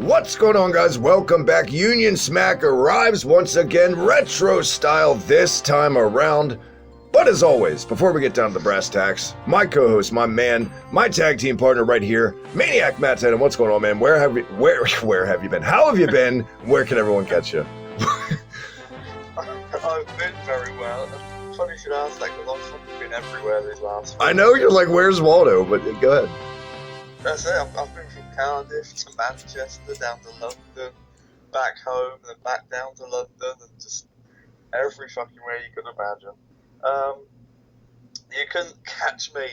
What's going on, guys? Welcome back. Union Smack arrives once again, retro style this time around. But as always, before we get down to the brass tacks, my co-host, my man, my tag team partner right here, Maniac Matt Tatum. What's going on, man? Where have you been? How have you been? Where can everyone catch you? I've been very well. Funny you should ask that because I've fucking been everywhere these last I know you're like, where's Waldo? But go ahead. That's it. I've been from Cardiff to Manchester, down to London, back home, and then back down to London, and just every fucking way you could imagine. You can catch me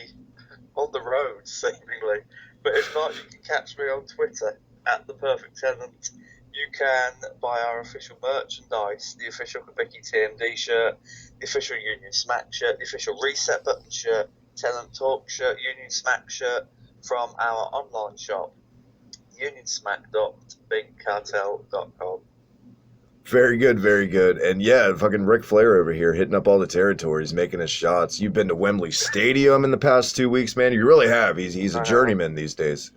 on the road, seemingly, but if not, you can catch me on Twitter at The Perfect Tenant. You can buy our official merchandise, the official Hibiki TMD shirt, the official Union Smack shirt, the official Reset Button shirt, Tenant Talk shirt, Union Smack shirt from our online shop, unionsmack.bigcartel.com. Very good, very good. And yeah, fucking Ric Flair over here hitting up all the territories, making his shots. You've been to Wembley Stadium in the past 2 weeks, man. You really have. He's a journeyman these days.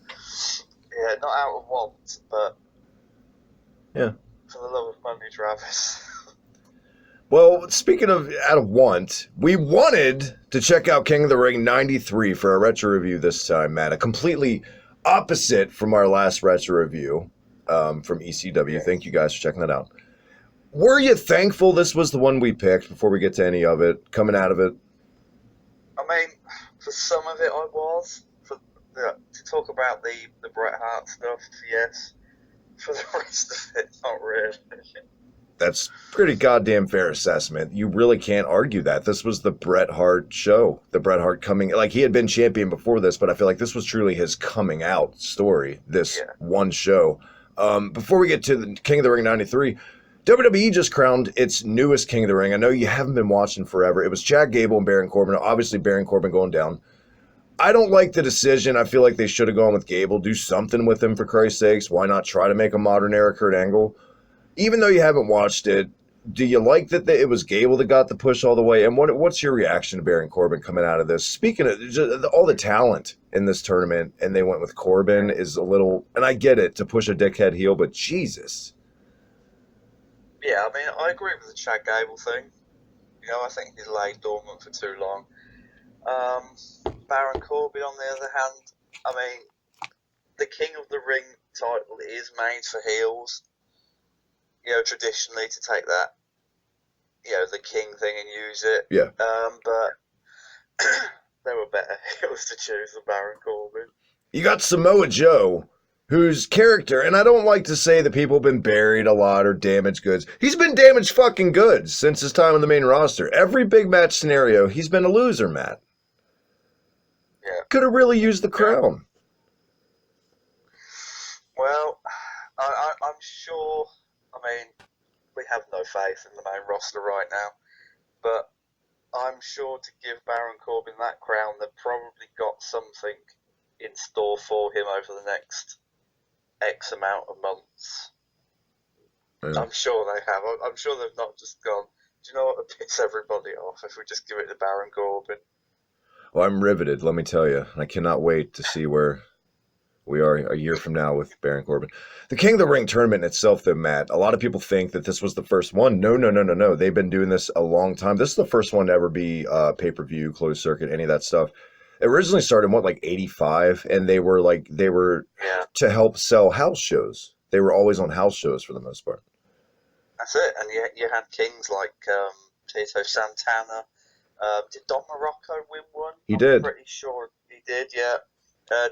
Yeah, not out of want, but yeah, for the love of money, Travis. Well, speaking of out of want, we wanted to check out King of the Ring 93 for a retro review this time, Matt. A completely opposite from our last retro review from ECW. Thank you guys for checking that out. Were you thankful this was the one we picked before we get to any of it, coming out of it? I mean, for some of it I was. To talk about the Bret Hart stuff, yes. For the rest of it, not really. That's pretty goddamn fair assessment. You really can't argue that. This was the Bret Hart show. The Bret Hart coming... Like, he had been champion before this, but I feel like this was truly his coming out story, this one show. Before we get to the King of the Ring 93, WWE just crowned its newest King of the Ring. I know you haven't been watching forever. It was Chad Gable and Baron Corbin. Obviously, Baron Corbin going down. I don't like the decision. I feel like they should have gone with Gable. Do something with him, for Christ's sakes. Why not try to make a modern era Kurt Angle? Even though you haven't watched it, do you like that it was Gable that got the push all the way? And what's your reaction to Baron Corbin coming out of this? Speaking of just all the talent in this tournament, and they went with Corbin is a little, and I get it, to push a dickhead heel, but Jesus. Yeah, I mean, I agree with the Chad Gable thing. You know, I think he's laid dormant for too long. Baron Corbin, on the other hand, I mean, the King of the Ring title is made for heels. You know, traditionally to take that, you know, the king thing and use it. Yeah. But there were better heels to choose than Baron Corbin. You got Samoa Joe, whose character, and I don't like to say that people have been buried a lot or damaged goods. He's been damaged fucking goods since his time on the main roster. Every big match scenario, he's been a loser, Matt. Yeah. Could have really used the crown. Well, I'm sure... I mean, we have no faith in the main roster right now, but I'm sure to give Baron Corbin that crown, they've probably got something in store for him over the next X amount of months. Yeah. I'm sure they have. I'm sure they've not just gone, do you know what, it piss everybody off if we just give it to Baron Corbin. Well, I'm riveted, let me tell you. I cannot wait to see where we are a year from now with Baron Corbin. The King of the Ring tournament itself, though, Matt, a lot of people think that this was the first one. No. They've been doing this a long time. This is the first one to ever be pay-per-view, closed circuit, any of that stuff. It originally started in, like 85, and they were to help sell house shows. They were always on house shows for the most part. That's it. And you had kings like Tito Santana. Did Don Morocco win one? He did. I'm pretty sure he did, yeah.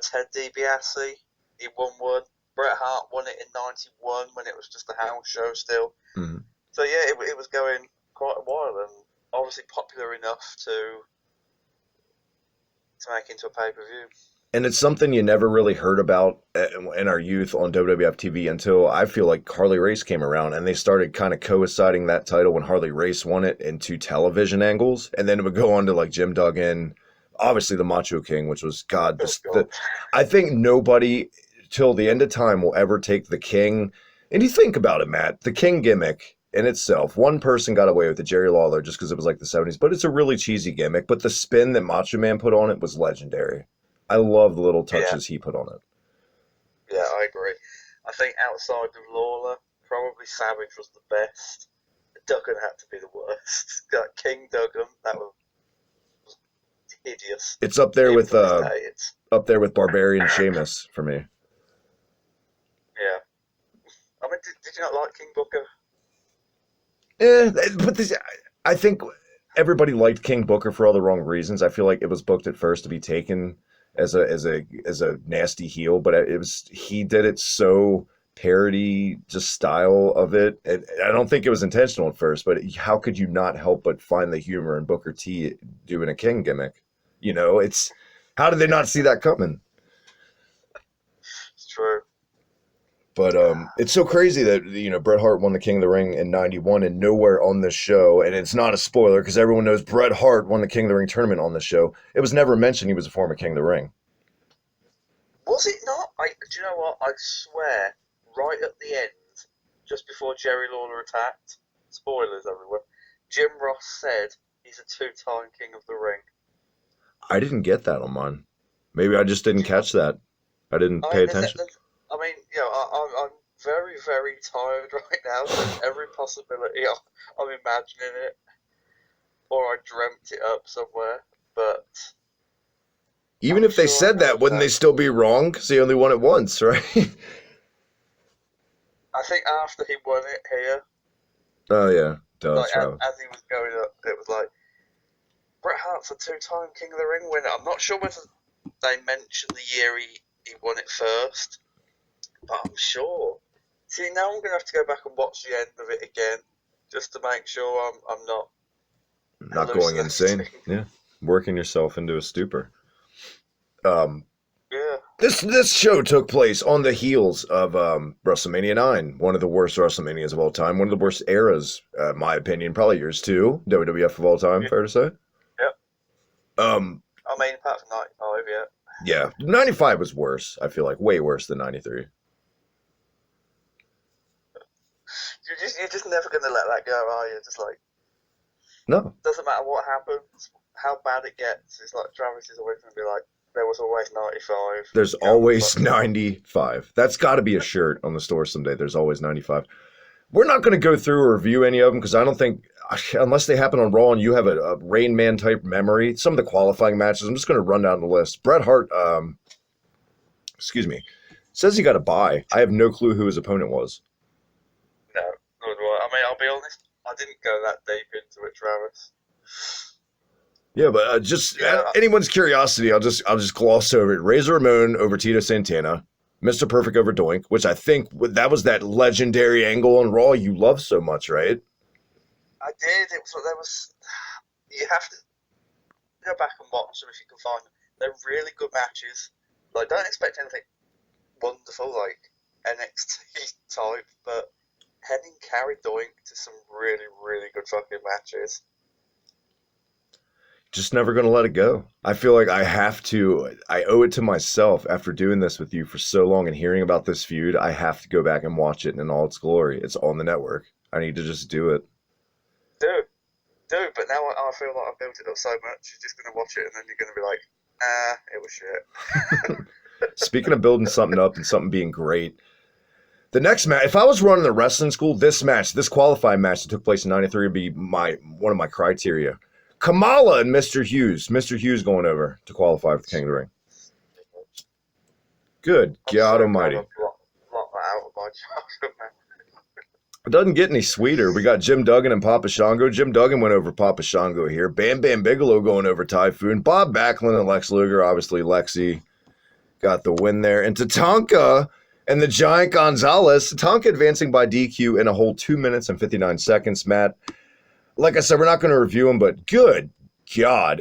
Ted DiBiase, he won one. Bret Hart won it in 91 when it was just a house show still. Mm-hmm. So yeah, it was going quite a while and obviously popular enough to make into a pay-per-view. And it's something you never really heard about in our youth on WWF TV until I feel like Harley Race came around and they started kind of coinciding that title when Harley Race won it into television angles. And then it would go on to like Jim Duggan, obviously the Macho King, which was I think nobody till the end of time will ever take the King. And you think about it, Matt, the King gimmick in itself, one person got away with it, Jerry Lawler, just because it was like the 70s, but it's a really cheesy gimmick. But the spin that Macho Man put on it was legendary. I love the little touches he put on it. Yeah, I agree. I think outside of Lawler, probably Savage was the best. Duggan had to be the worst. Got King Duggan, that was hideous. It's up there Even with to this day, it's Barbarian Sheamus for me. yeah. I mean, did you not like King Booker? But I think everybody liked King Booker for all the wrong reasons. I feel like it was booked at first to be taken as a nasty heel, but he did it so parody just style of it. And I don't think it was intentional at first, but how could you not help but find the humor in Booker T doing a King gimmick? It's how did they not see that coming? It's true. But it's so crazy that Bret Hart won the King of the Ring in '91 and nowhere on this show, and it's not a spoiler because everyone knows Bret Hart won the King of the Ring tournament on this show. It was never mentioned he was a former King of the Ring. Was it not? Do you know what? I swear, right at the end, just before Jerry Lawler attacked, spoilers everywhere, Jim Ross said he's a two-time King of the Ring. I didn't get that on mine. Maybe I just didn't catch that. I didn't pay attention. I'm very, very tired right now. So every possibility, I'm imagining it, or I dreamt it up somewhere. But even if they said that, wouldn't they still be wrong? Because he only won it once, right? I think after he won it here. Oh yeah, as he was going up, it was like Bret Hart's a two-time King of the Ring winner. I'm not sure whether they mentioned the year he won it first, but I'm sure. See, now I'm going to have to go back and watch the end of it again, just to make sure I'm not going insane. Yeah, working yourself into a stupor. Yeah. This show took place on the heels of WrestleMania 9, one of the worst WrestleManias of all time, one of the worst eras, in my opinion, probably yours too, WWF of all time, fair to say? Yep. I mean, apart from 95, yeah. Yeah, 95 was worse, I feel like, way worse than 93. You're just never going to let that go, are you? Just like... No. Doesn't matter what happens, how bad it gets. It's like Travis is always going to be like, there was always 95. There's always 95. That's got to be a shirt on the store someday. There's always 95. We're not going to go through or review any of them because I don't think, unless they happen on Raw and you have a Rain Man type memory, some of the qualifying matches, I'm just going to run down the list. Bret Hart, says he got a bye. I have no clue who his opponent was. No, nor do I. I mean, I'll be honest, I didn't go that deep into it, Travis. Yeah, but anyone's curiosity, I'll just gloss over it. Razor Ramon over Tito Santana, Mr. Perfect over Doink, which I think that was that legendary angle on Raw you love so much, right? I did. You have to go back and watch them if you can find them. They're really good matches. Like, don't expect anything wonderful like NXT type, but Henning carried Doink to some really, really good fucking matches. Just never going to let it go. I feel like I owe it to myself after doing this with you for so long and hearing about this feud. I have to go back and watch it in all its glory. It's on the network. I need to just do it. Do, but now I feel like I've built it up so much, you're just going to watch it and then you're going to be like, it was shit. Speaking of building something up and something being great, the next match, if I was running the wrestling school, this qualifying match that took place in '93 would be one of my criteria. Kamala and Mr. Hughes. Mr. Hughes going over to qualify for the King of the Ring. Good God Almighty. Block that out of my childhood, man. It doesn't get any sweeter. We got Jim Duggan and Papa Shango. Jim Duggan went over Papa Shango here. Bam Bam Bigelow going over Typhoon. Bob Backlund and Lex Luger. Obviously, Lexi got the win there. And Tatanka and the Giant Gonzalez. Tatanka advancing by DQ in a whole 2 minutes and 59 seconds, Matt. Like I said, we're not going to review them, but good God.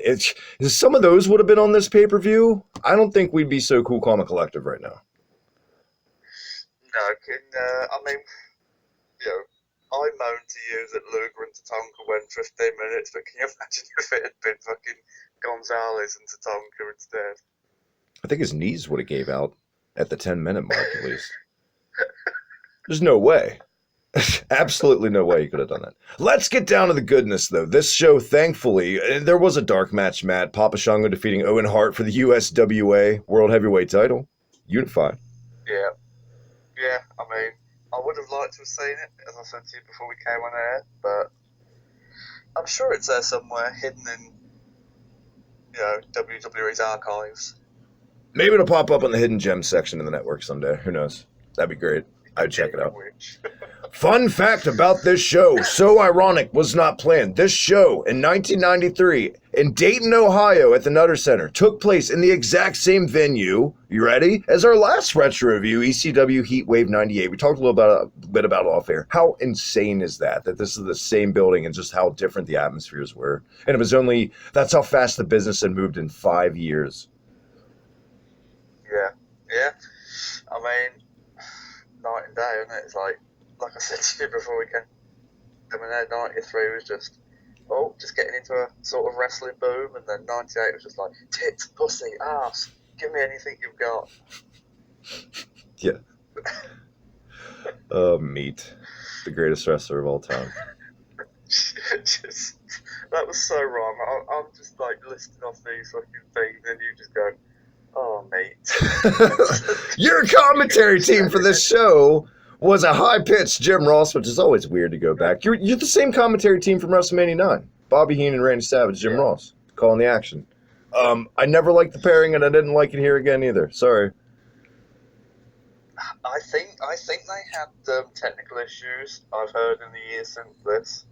Some of those would have been on this pay-per-view. I don't think we'd be so cool, calm, and collective right now. No, I mean, I moaned to you that Luger and Tatanka went 15 minutes, but can you imagine if it had been fucking Gonzalez and Tatanka instead? I think his knees would have gave out at the 10-minute mark, at least. There's no way. Absolutely no way you could have done that. Let's get down to the goodness, though. This show, thankfully, there was a dark match, Matt. Papa Shango defeating Owen Hart for the USWA World Heavyweight title. Unified. Yeah. Yeah, I mean, I would have liked to have seen it, as I said to you before we came on air, but I'm sure it's there somewhere, hidden in, WWE's archives. Maybe it'll pop up on the hidden gems section in the network someday. Who knows? That'd be great. I'd check it out. Fun fact about this show, so ironic, was not planned. This show in 1993 in Dayton, Ohio at the Nutter Center took place in the exact same venue, you ready, as our last retro review, ECW Heatwave 98. We talked a bit about it off air. How insane is that this is the same building and just how different the atmospheres were. And that's how fast the business had moved in 5 years. Yeah. I mean, night and day, isn't it? It's like I said to you before we came in there, 93 was just getting into a sort of wrestling boom, and then 98 was just like, tits, pussy, ass, give me anything you've got. Yeah. Meat. The greatest wrestler of all time. That was so wrong. I'm just like listing off these fucking things, and you just go, oh, mate. Your commentary team for this show was a high-pitched Jim Ross, which is always weird to go back. You're the same commentary team from WrestleMania 9. Bobby Heenan, Randy Savage, Jim Ross, calling the action. I never liked the pairing, and I didn't like it here again either. Sorry. I think they had technical issues, I've heard in the years since this.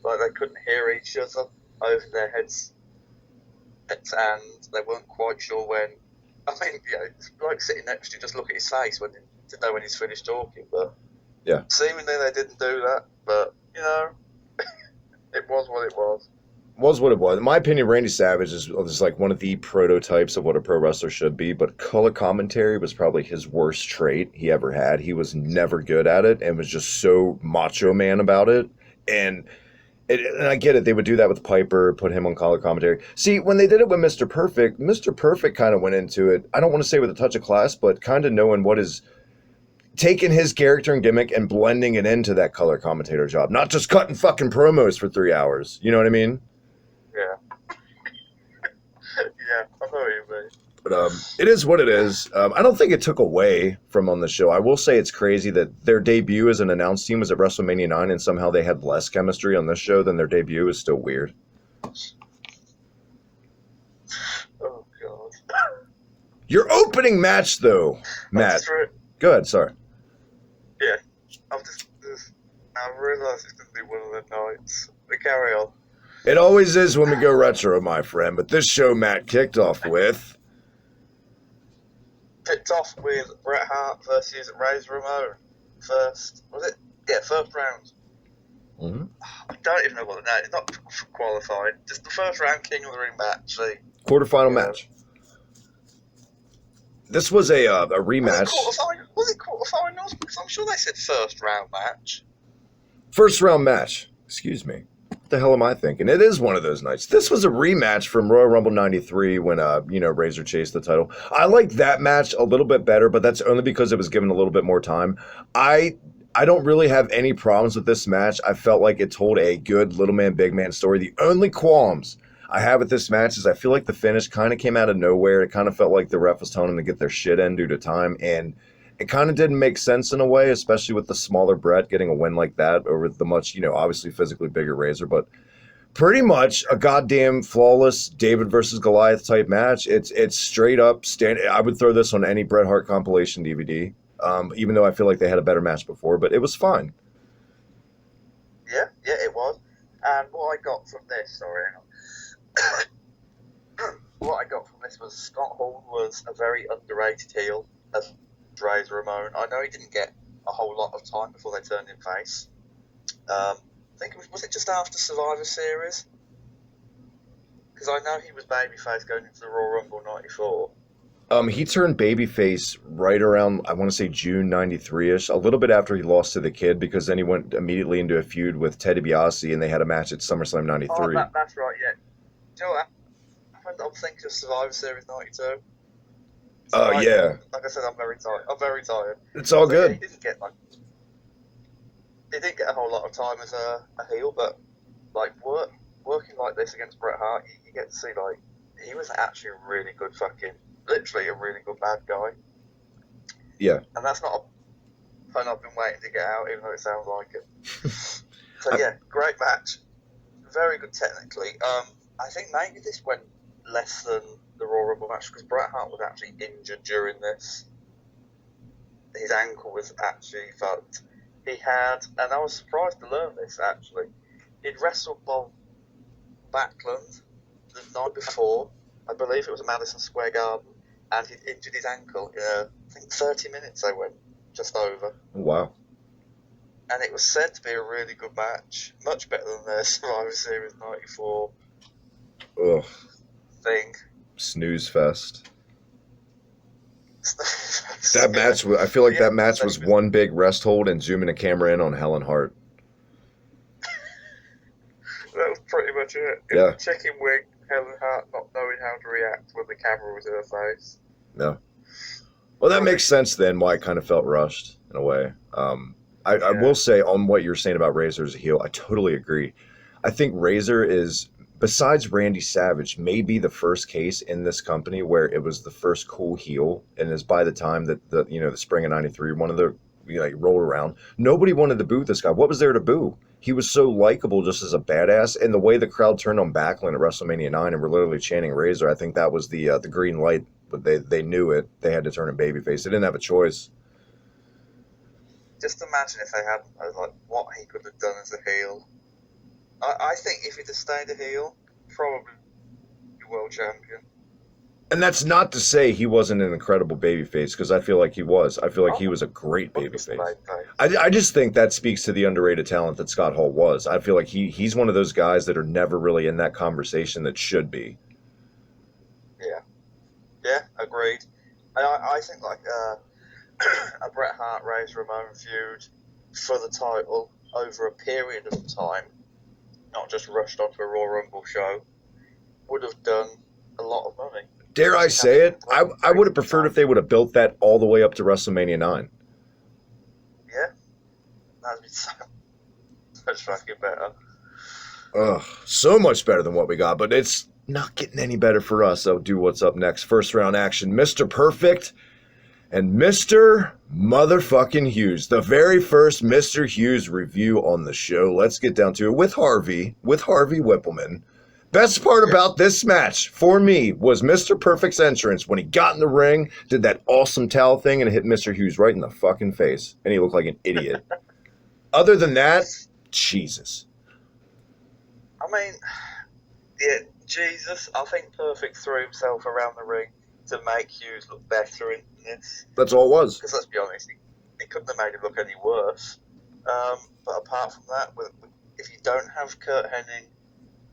Like, they couldn't hear each other over their heads, and they weren't quite sure when. I mean, it's like sitting next to you, just look at his face to know when he's finished talking, but yeah, seemingly they didn't do that, but, it was what it was. Was what it was. In my opinion, Randy Savage is like one of the prototypes of what a pro wrestler should be, but color commentary was probably his worst trait he ever had. He was never good at it and was just so macho man about it. And I get it. They would do that with Piper, put him on color commentary. See, when they did it with Mr. Perfect kind of went into it, I don't want to say with a touch of class, but kind of knowing what is taking his character and gimmick and blending it into that color commentator job, not just cutting fucking promos for 3 hours. You know what I mean? Yeah. Yeah, I know what you mean. But it is what it is. I don't think it took away from on the show. I will say it's crazy that their debut as an announced team was at WrestleMania 9, and somehow they had less chemistry on this show than their debut is still weird. Oh, God. Your opening match, though, Matt. Go ahead, sorry. Yeah. I realised it's going to be one of the nights. But carry on. It always is when we go retro, my friend. But this show, Matt, kicked off with Bret Hart versus Razor Ramon. First round. Mm-hmm. I don't even know what the name. It's not qualified. Just the first round King of the Ring match. Quarterfinal match. This was a rematch. Was it quarterfinals? Because I'm sure they said first round match. First round match. Excuse me. What the hell am I thinking? It is one of those nights. This was a rematch from Royal Rumble 93 when, Razor chased the title. I liked that match a little bit better, but that's only because it was given a little bit more time. I don't really have any problems with this match. I felt like it told a good little man, big man story. The only qualms I have with this match is I feel like the finish kind of came out of nowhere. It kind of felt like the ref was telling them to get their shit in due to time, and it kind of didn't make sense in a way, especially with the smaller Brett getting a win like that over the much, obviously physically bigger Razor, but pretty much a goddamn flawless David versus Goliath type match. It's straight up I would throw this on any Bret Hart compilation DVD, even though I feel like they had a better match before, but it was fine. Yeah, it was. And what I got from this, what I got from this was Scott Hall was a very underrated heel as Razor Ramon. I know he didn't get a whole lot of time before they turned him face. I think was it just after Survivor Series? Because I know he was babyface going into the Royal Rumble 94. He turned babyface right around, I want to say June 93-ish, a little bit after he lost to the Kid, because then he went immediately into a feud with Ted DiBiase, and they had a match at SummerSlam 93. Oh, that's right, yeah. Do you know what? I'm thinking of Survivor Series 92. Yeah. Like I said, I'm very tired. It's all good. Yeah, he didn't get a whole lot of time as a heel, but working like this against Bret Hart, you get to see he was actually a really good literally a really good bad guy. Yeah. And that's not and I've been waiting to get out, even though it sounds like it. So yeah, great match. Very good technically. I think maybe this went less than the Royal Rumble match because Bret Hart was actually injured during this. His ankle was actually fucked. He had, and I was surprised to learn this actually, he'd wrestled Bob Backlund the night before. I believe it was at Madison Square Garden, and he'd injured his ankle in, I think 30 minutes they went, just over. Wow. And it was said to be a really good match, much better than their Survivor Series 94 Ugh. thing. Snooze fest. That match, I feel like that match was one big rest hold and zooming a camera in on Helen Hart. That was pretty much it. Yeah. Chicken wing, Helen Hart not knowing how to react when the camera was in her face. No. Well, that makes sense then why it kind of felt rushed in a way. I will say on what you're saying about Razor as a heel, I totally agree. I think Razor is, besides Randy Savage, maybe the first case in this company where it was the first cool heel, and is by the time that the spring of '93, one of the rolled around, nobody wanted to boo this guy. What was there to boo? He was so likable just as a badass, and the way the crowd turned on Backlund at WrestleMania 9 and were literally chanting Razor, I think that was the green light. But they knew it. They had to turn him babyface. They didn't have a choice. Just imagine if they hadn't, like, what he could have done as a heel. I think if he'd have stayed a heel, probably world champion. And that's not to say he wasn't an incredible babyface, because I feel like he was. I feel like he was a great babyface. I just think that speaks to the underrated talent that Scott Hall was. I feel like he's one of those guys that are never really in that conversation that should be. Yeah, agreed. I think like a Bret Hart Razor Ramon feud for the title over a period of time, not just rushed onto a Royal Rumble show, would have done a lot of money. Dare I say it? I would have preferred if they would have built that all the way up to WrestleMania 9. Yeah, that'd be so much fucking better. Ugh, so much better than what we got, but it's not getting any better for us. So do what's up next. First round action, Mr. Perfect and Mr. Motherfucking Hughes. The very first Mr. Hughes review on the show. Let's get down to it with Harvey Whippleman. Best part about this match for me was Mr. Perfect's entrance when he got in the ring, did that awesome towel thing, and hit Mr. Hughes right in the fucking face. And he looked like an idiot. Other than that, Jesus. I mean, yeah, Jesus, I think Perfect threw himself around the ring to make Hughes look better in this. That's all it was. Because let's be honest, he couldn't have made him look any worse. But apart from that, if you don't have Kurt Hennig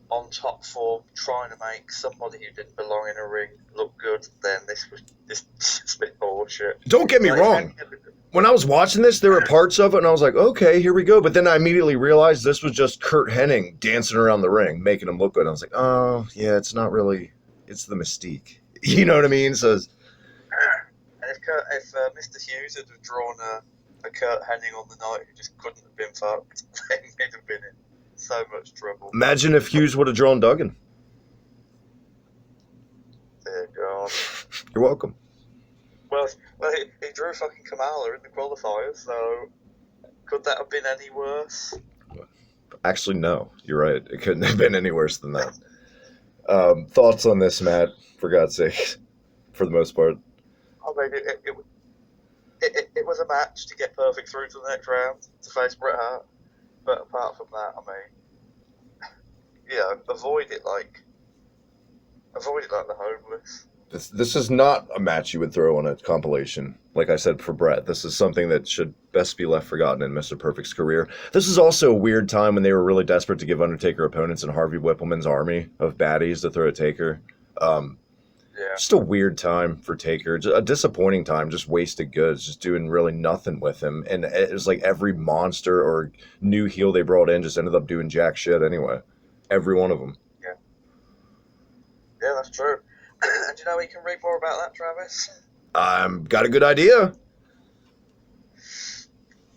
on top form trying to make somebody who didn't belong in a ring look good, then this just been bullshit. Don't get me wrong. When I was watching this, there were parts of it, and I was like, okay, here we go. But then I immediately realized this was just Kurt Hennig dancing around the ring, making him look good. And I was like, oh, yeah, it's not really, it's the mystique. You know what I mean? So, and if Mr. Hughes had drawn a Kurt Hennig on the night who just couldn't have been fucked, then he'd have been in so much trouble. Imagine if Hughes would have drawn Duggan. Dear God. You're welcome. Well, he drew fucking Kamala in the qualifiers, so could that have been any worse? Actually, no. You're right. It couldn't have been any worse than that. Thoughts on this, Matt? For God's sake, for the most part. I mean, it was a match to get Perfect through to the next round to face Bret Hart, but apart from that, I mean, avoid it like the homeless. This is not a match you would throw on a compilation. Like I said for Bret, this is something that should best be left forgotten in Mr. Perfect's career. This is also a weird time when they were really desperate to give Undertaker opponents in Harvey Whippleman's army of baddies to throw at Taker. Just a weird time for Taker. Just a disappointing time, just wasted goods, just doing really nothing with him. And it was like every monster or new heel they brought in just ended up doing jack shit anyway. Every one of them. Yeah, that's true. And you know you can read more about that, Travis? Got a good idea.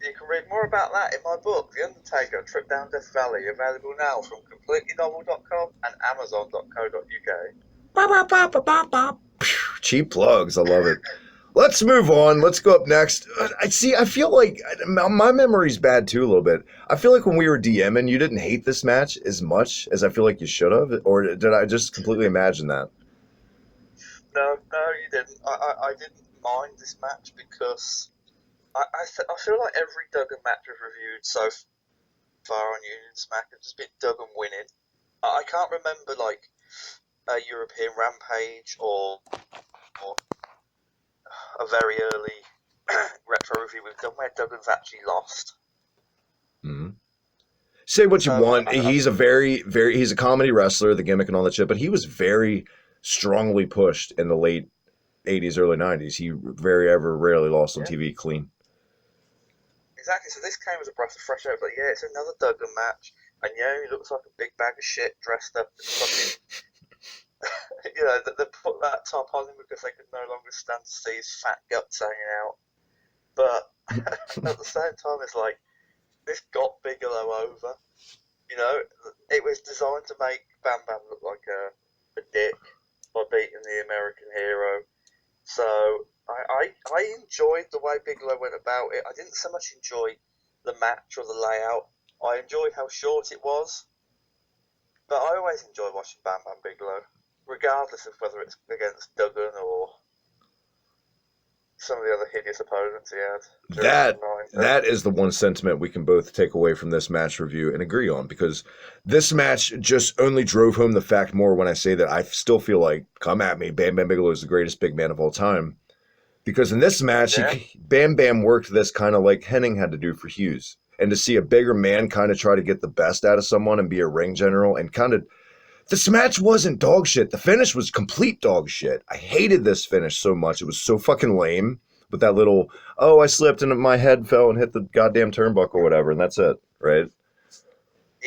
You can read more about that in my book, The Undertaker, Trip Down Death Valley, available now from CompletelyNovel.com and Amazon.co.uk. Cheap plugs, I love it. Let's move on. Let's go up next. I see. I feel like my memory's bad too a little bit. I feel like when we were DMing, you didn't hate this match as much as I feel like you should have, or did I just completely imagine that? No, you didn't. I didn't mind this match because I feel like every Duggan match we've reviewed so far on Union Smack has just been Duggan winning. I can't remember like a European Rampage or a very early retro review we've done where Duggan's actually lost. Mm-hmm. Say what you So want. He's a he's a comedy wrestler, the gimmick and all that shit, but he was very strongly pushed in the late 80s, early 90s. He very ever rarely lost on yeah, TV clean. exactly. So this came as a breath of fresh air, but yeah, it's another Duggan match, and yeah, he looks like a big bag of shit dressed up in fucking. They put that top on him because they could no longer stand to see his fat guts hanging out. But at the same time, it's like this got Bigelow over. You know, it was designed to make Bam Bam look like a dick by beating the American hero. So I enjoyed the way Bigelow went about it. I didn't so much enjoy the match or the layout. I enjoyed how short it was, but I always enjoy watching Bam Bam Bigelow, regardless of whether it's against Duggan or some of the other hideous opponents he had during That the 90s. that is the one sentiment we can both take away from this match review and agree on, because this match just only drove home the fact more when I say that I still feel like, come at me, Bam Bam Bigelow is the greatest big man of all time. Because in this match, Yeah, Bam Bam worked this kind of like Henning had to do for Hughes. And to see a bigger man kind of try to get the best out of someone and be a ring general and kind of. This match wasn't dog shit. The finish was complete dog shit. I hated this finish so much. It was so fucking lame. With that little, oh, I slipped and my head fell and hit the goddamn turnbuckle or whatever, and that's it, right?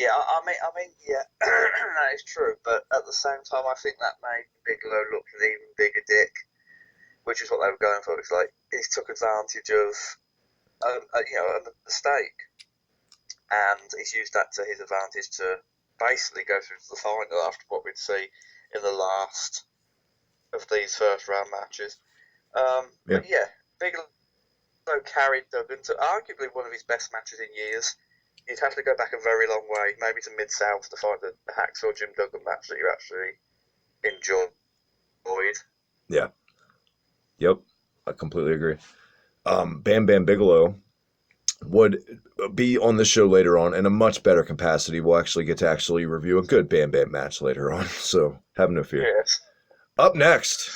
yeah. I mean, yeah, that is true. But at the same time, I think that made Bigelow look an even bigger dick, which is what they were going for. It's like he took advantage of, a mistake, and he's used that to his advantage to basically go through to the final after what we'd see in the last of these first round matches. Yeah. But yeah, Bigelow carried Duggan to arguably one of his best matches in years. You'd have to go back a very long way, maybe to Mid South, to find the Hacksaw Jim Duggan match that you actually enjoyed. Yeah. Yep. I completely agree. Bam Bam Bigelow would be on the show later on in a much better capacity. We'll actually get to actually review a good Bam Bam match later on, so have no fear. Yes. Up next,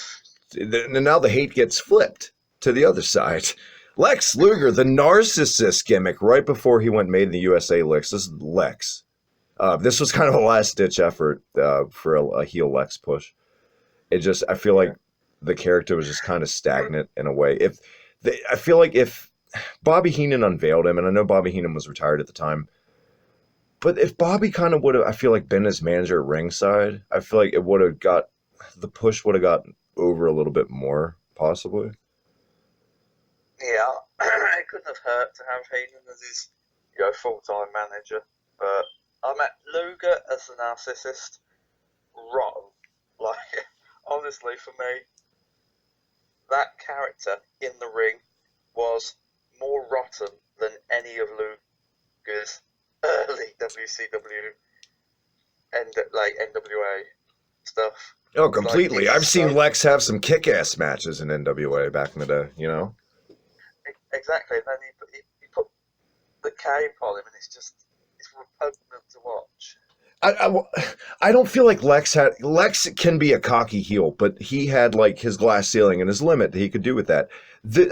now the hate gets flipped to the other side. Lex Luger, the narcissist gimmick, right before he went made in the USA Lex. This is Lex. This was kind of a last-ditch effort for a heel Lex push. I feel like the character was just kind of stagnant in a way. I feel like if Bobby Heenan unveiled him, and I know Bobby Heenan was retired at the time, but if Bobby kind of would have, I feel like, been his manager at ringside, I feel like the push would have gotten over a little bit more, possibly. Yeah, it couldn't have hurt to have Heenan as his full-time manager. But I met Luger as the narcissist. Rotten. Like, honestly, for me, that character in the ring was more rotten than any of Luger's early WCW and like NWA stuff. Oh, completely. Like, I've seen Lex have some kick-ass matches in NWA back in the day, you know? Exactly, and then he put the cape on him, and it's repugnant to watch. I don't feel like Lex can be a cocky heel, but he had like his glass ceiling and his limit that he could do with that.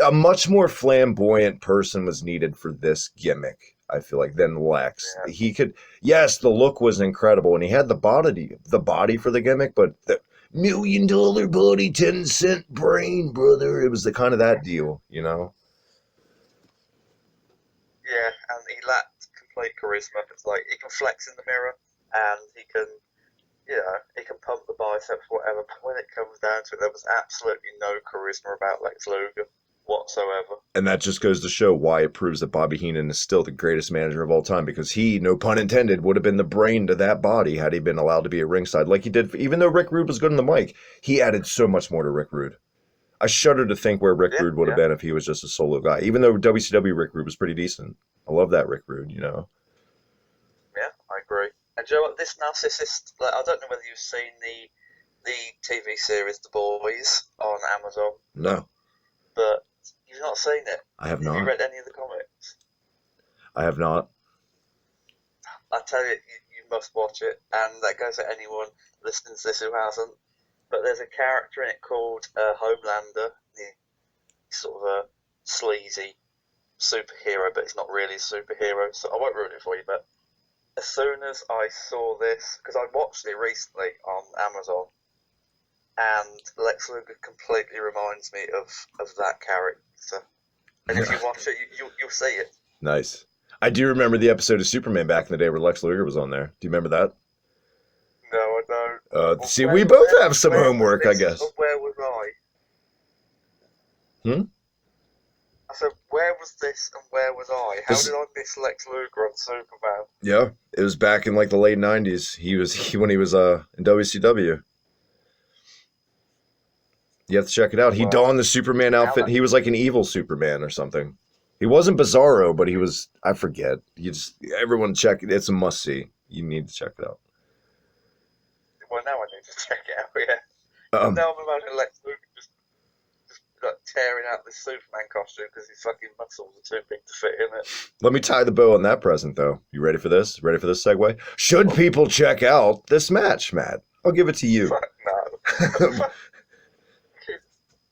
A much more flamboyant person was needed for this gimmick, I feel like, than Lex. Yeah. He could, yes, the look was incredible, and he had the body for the gimmick, but the $1 million body, 10-cent brain, brother. It was the kind of that deal, you know? Yeah, and he lacked complete charisma. It's like he can flex in the mirror, and he can pump the biceps, whatever. But when it comes down to it, there was absolutely no charisma about Lex Luger whatsoever. And that just goes to show why it proves that Bobby Heenan is still the greatest manager of all time, because he, no pun intended, would have been the brain to that body had he been allowed to be at ringside like he did. Even though Rick Rude was good on the mic, he added so much more to Rick Rude. I shudder to think where Rick Yeah, Rude would have yeah, been if he was just a solo guy. Even though WCW Rick Rude was pretty decent. I love that Rick Rude, you know. yeah. I agree. And do you know what? This narcissist. Like, I don't know whether you've seen the TV series The Boys on Amazon, No, but you've not seen it. I have Have you not. read any of the comics? I have not. I tell you, you must watch it, and that goes to anyone listening to this who hasn't. But there's a character in it called Homelander. He's sort of a sleazy superhero, but he's not really a superhero, so I won't ruin it for you. But as soon as I saw this, because I watched it recently on Amazon, and Lex Luger completely reminds me of that character. And if you watch it, you'll see it. Nice. I do remember the episode of Superman back in the day where Lex Luger was on there. Do you remember that? No, I don't. See, we both have some homework, I guess. Where was I? Hmm? I said, where was this and where was I? How did I miss Lex Luger on Superman? Yeah, it was back in like the late '90s. When he was in WCW. You have to check it out. He donned the Superman outfit. He was like an evil Superman or something. He wasn't Bizarro, but he was. I forget. Everyone check it. It's a must see. You need to check it out. Well, now I need to check it out. Yeah. Now I'm imagining Lex Luger just like tearing out this Superman costume because his fucking muscles are too big to fit in it. Let me tie the bow on that present, though. You ready for this? Ready for this segue? Should people check out this match, Matt? I'll give it to you. Fuck no.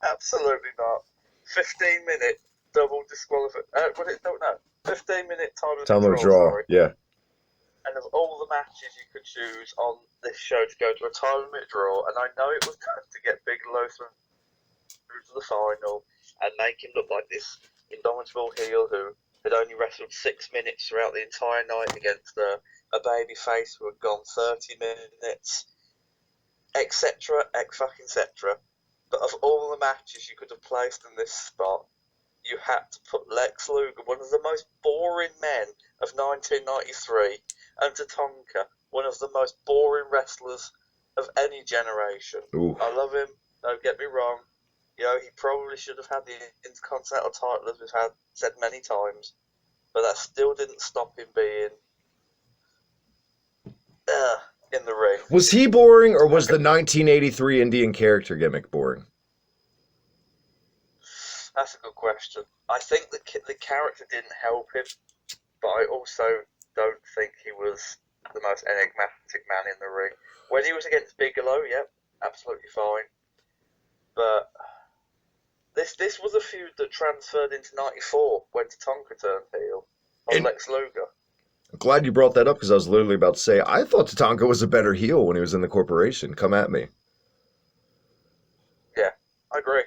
Absolutely not. 15-minute double disqualification. No. 15-minute time of draw. Sorry. Yeah. And of all the matches you could choose on this show to go to a time-limit draw, and I know it was to get Bigelow through to the final and make him look like this indomitable heel who had only wrestled 6 minutes throughout the entire night against a baby face who had gone 30 minutes, etc., etc. But of all the matches you could have placed in this spot, you had to put Lex Luger, one of the most boring men of 1993, and Tatanka, one of the most boring wrestlers of any generation. Ooh. I love him, don't get me wrong. You know, he probably should have had the Intercontinental title, as we've said many times, but that still didn't stop him being in the ring. Was he boring, or was the 1983 Indian character gimmick boring? That's a good question. I think the character didn't help him, but I also don't think he was the most enigmatic man in the ring. When he was against Bigelow, yep, absolutely fine. But this was a feud that transferred into '94 when Tatanka turned heel on Lex Luger. I'm glad you brought that up because I was literally about to say I thought Tatanka was a better heel when he was in the corporation. Come at me. Yeah, I agree.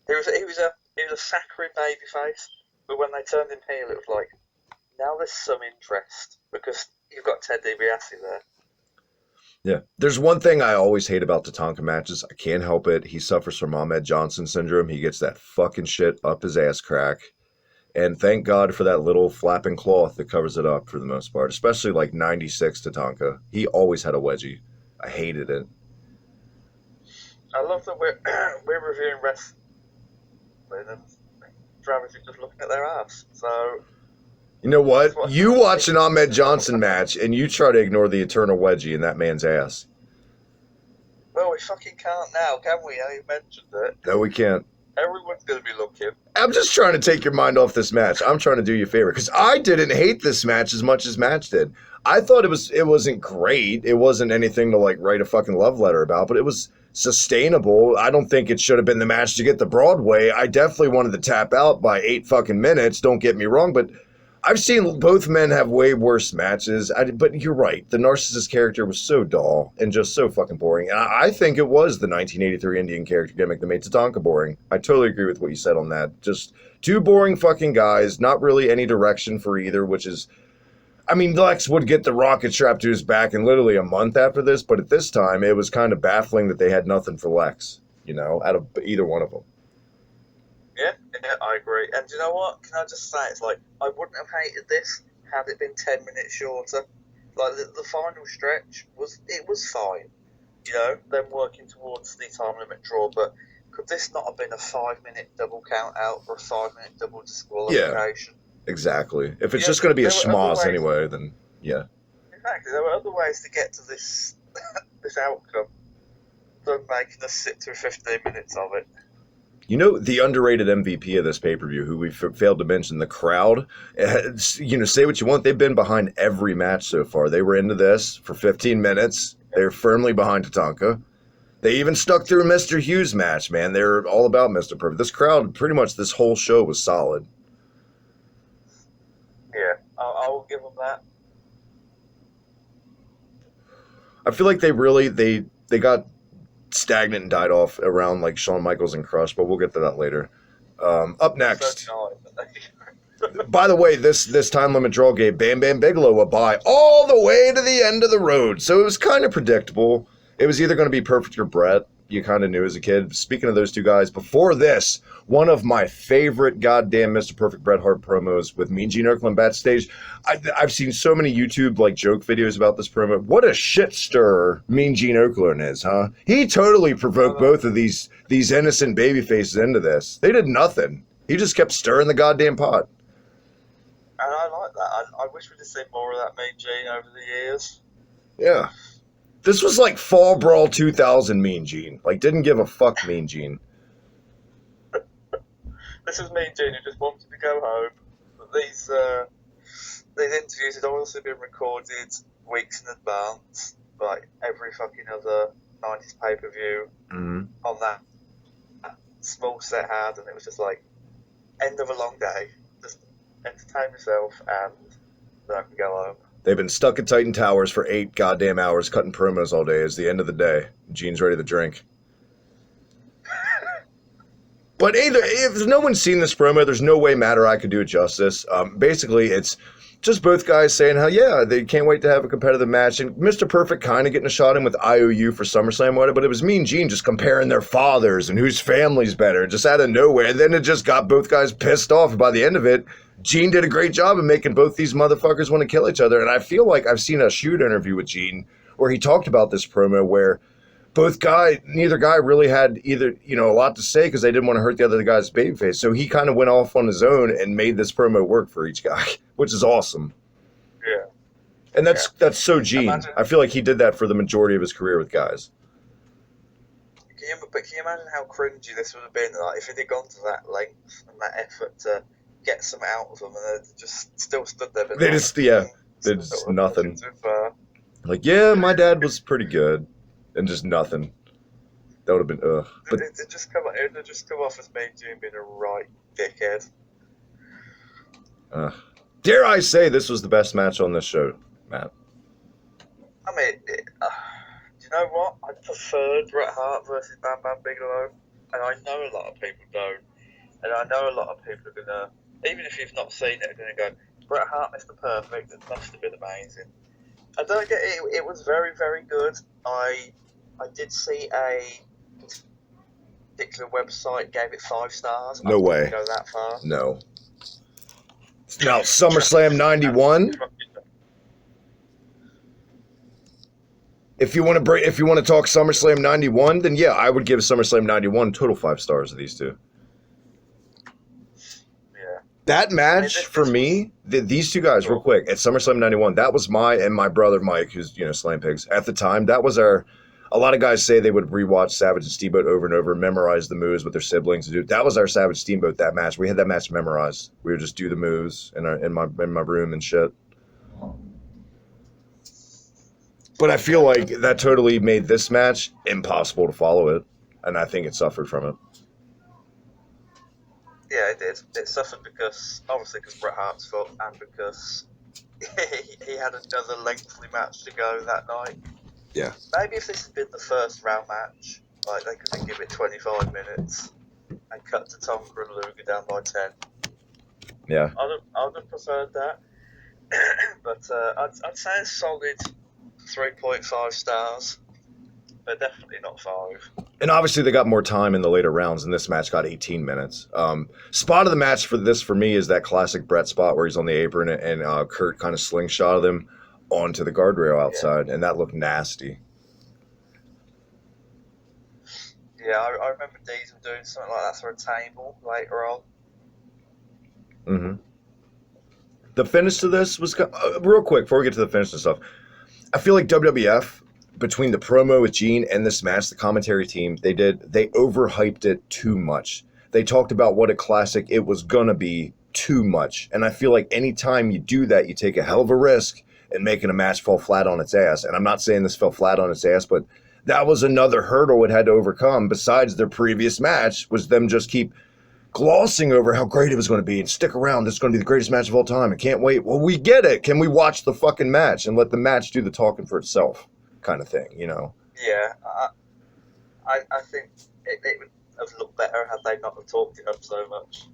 He was a saccharine babyface, but when they turned him heel, it was like, now there's some interest because you've got Ted DiBiase there. Yeah. There's one thing I always hate about Tatanka matches. I can't help it. He suffers from Ahmed Johnson syndrome. He gets that fucking shit up his ass crack. And thank God for that little flapping cloth that covers it up for the most part, especially like 96 Tatanka. He always had a wedgie. I hated it. I love that we're reviewing wrestling and Travis is just looking at their ass. So you know what? You watch an Ahmed Johnson match and you try to ignore the eternal wedgie in that man's ass. Well, we fucking can't now, can we? You mentioned it. No, we can't. Everyone's going to be looking. I'm just trying to take your mind off this match. I'm trying to do you a favor because I didn't hate this match as much as Match did. I thought it wasn't great. It wasn't anything to like write a fucking love letter about, but it was sustainable. I don't think it should have been the match to get the Broadway. I definitely wanted to tap out by 8 fucking minutes. Don't get me wrong, but I've seen both men have way worse matches. But you're right. The narcissist character was so dull and just so fucking boring. And I think it was the 1983 Indian character gimmick that made Tatanka boring. I totally agree with what you said on that. Just two boring fucking guys, not really any direction for either, which is... I mean, Lex would get the rocket strapped to his back in literally a month after this, but at this time, it was kind of baffling that they had nothing for Lex, out of either one of them. Yeah, I agree. And you know what? Can I just say, it's like, I wouldn't have hated this had it been 10 minutes shorter. Like, the final stretch was fine. Them working towards the time limit draw, but could this not have been a 5-minute double count out or a 5-minute double Yeah, disqualification? exactly. If it's just going to be a there were other schmoz ways. anyway, then yeah. Exactly, there were other ways to get to this this outcome than making us sit through 15 minutes of it. You know, the underrated MVP of this pay-per-view, who we failed to mention, the crowd. Say what you want. They've been behind every match so far. They were into this for 15 minutes. They're firmly behind Tatanka. They even stuck through a Mr. Hughes match, man. They're all about Mr. Perfect. This crowd, pretty much this whole show was solid. Yeah, I will give them that. I feel like they got stagnant and died off around like Shawn Michaels and Crush, but we'll get to that later. Up next. By the way, this time limit draw gave Bam Bam Bigelow a bye all the way to the end of the road, so it was kind of predictable. It was either going to be Perfect or Brett. You kind of knew as a kid. Speaking of those two guys, before this, one of my favorite goddamn Mr. Perfect Bret Hart promos with Mean Gene Okerlund backstage. I've seen so many YouTube like joke videos about this promo. What a shit stirrer Mean Gene Okerlund is, huh? He totally provoked both of these innocent baby faces into this. They did nothing. He just kept stirring the goddamn pot. And I like that. I wish we'd have seen more of that Mean Gene over the years. Yeah. This was like Fall Brawl 2000 Mean Gene. Like, didn't give a fuck Mean Gene. This is Mean Gene who just wanted to go home. But these interviews had obviously been recorded weeks in advance, like every fucking other 90s pay-per-view on that small set had, and it was just like, end of a long day. Just entertain yourself and then I can go home. They've been stuck at Titan Towers for 8 goddamn hours cutting promos all day. It's the end of the day. Gene's ready to drink. But if no one's seen this promo, there's no way Matt or I could do it justice. Basically, it's just both guys saying how, yeah, they can't wait to have a competitive match. And Mr. Perfect kind of getting a shot in with IOU for SummerSlam, but it was Mean Gene just comparing their fathers and whose family's better, just out of nowhere. And then it just got both guys pissed off. And by the end of it, Gene did a great job of making both these motherfuckers want to kill each other. And I feel like I've seen a shoot interview with Gene where he talked about this promo where neither guy really had a lot to say because they didn't want to hurt the other guy's babyface. So he kind of went off on his own and made this promo work for each guy, which is awesome. Yeah. And that's so Gene. I feel like he did that for the majority of his career with guys. Can you imagine how cringy this would have been? Like, if he'd have gone to that length and that effort to get some out of them, and they just still stood there. They just nothing. Like, yeah, my dad was pretty good, and just nothing. That would have been ugh. But it just come off as Mean Gene being a right dickhead. Dare I say this was the best match on this show, Matt? I mean, do you know what? I preferred Bret Hart versus Bam Bam Bigelow, and I know a lot of people don't, and I know a lot of people are gonna, even if you've not seen it, are gonna go, Bret Hart, Mr. Perfect, it must have been amazing. I don't get it. It was very, very good. I did see a particular website gave it 5 stars. No way. Go that far. No. Now SummerSlam '91. If you want to talk SummerSlam '91, then yeah, I would give SummerSlam '91 total 5 stars of these two. Yeah. That match for me, these two guys, real quick, at SummerSlam '91, that was my brother Mike, who's Slam Pigs at the time. That was our. A lot of guys say they would rewatch Savage and Steamboat over and over, memorize the moves with their siblings. That was our Savage Steamboat. That match, we had that match memorized. We would just do the moves in my room and shit. But I feel like that totally made this match impossible to follow it, and I think it suffered from it. Yeah, it did. It suffered because Bret Hart's fault, and because he had another lengthy match to go that night. Yeah. Maybe if this had been the first round match, like they could give it 25 minutes and cut to Tonka and Luger down by 10. Yeah. I'd have preferred that. But I'd say a solid 3.5 stars, but definitely not 5. And obviously they got more time in the later rounds, and this match got 18 minutes. Spot of the match for me is that classic Bret spot where he's on the apron and Kurt kind of slingshotted him onto the guardrail outside, and that looked nasty. Yeah, Yeah, I remember Diesel doing something like that for a table later on. Hmm. The finish to this was real quick before we get to the finish and stuff. I feel like WWF between the promo with Gene and this match, the commentary team, they overhyped it too much. They talked about what a classic it was gonna be too much, and I feel like anytime you do that, you take a hell of a risk in making a match fall flat on its ass. And I'm not saying this fell flat on its ass, but that was another hurdle it had to overcome. Besides their previous match, was them just keep glossing over how great it was going to be and stick around. This is going to be the greatest match of all time. I can't wait. Well, we get it. Can we watch the fucking match and let the match do the talking for itself, kind of thing, you know? Yeah, I think it would have looked better had they not have talked it up so much.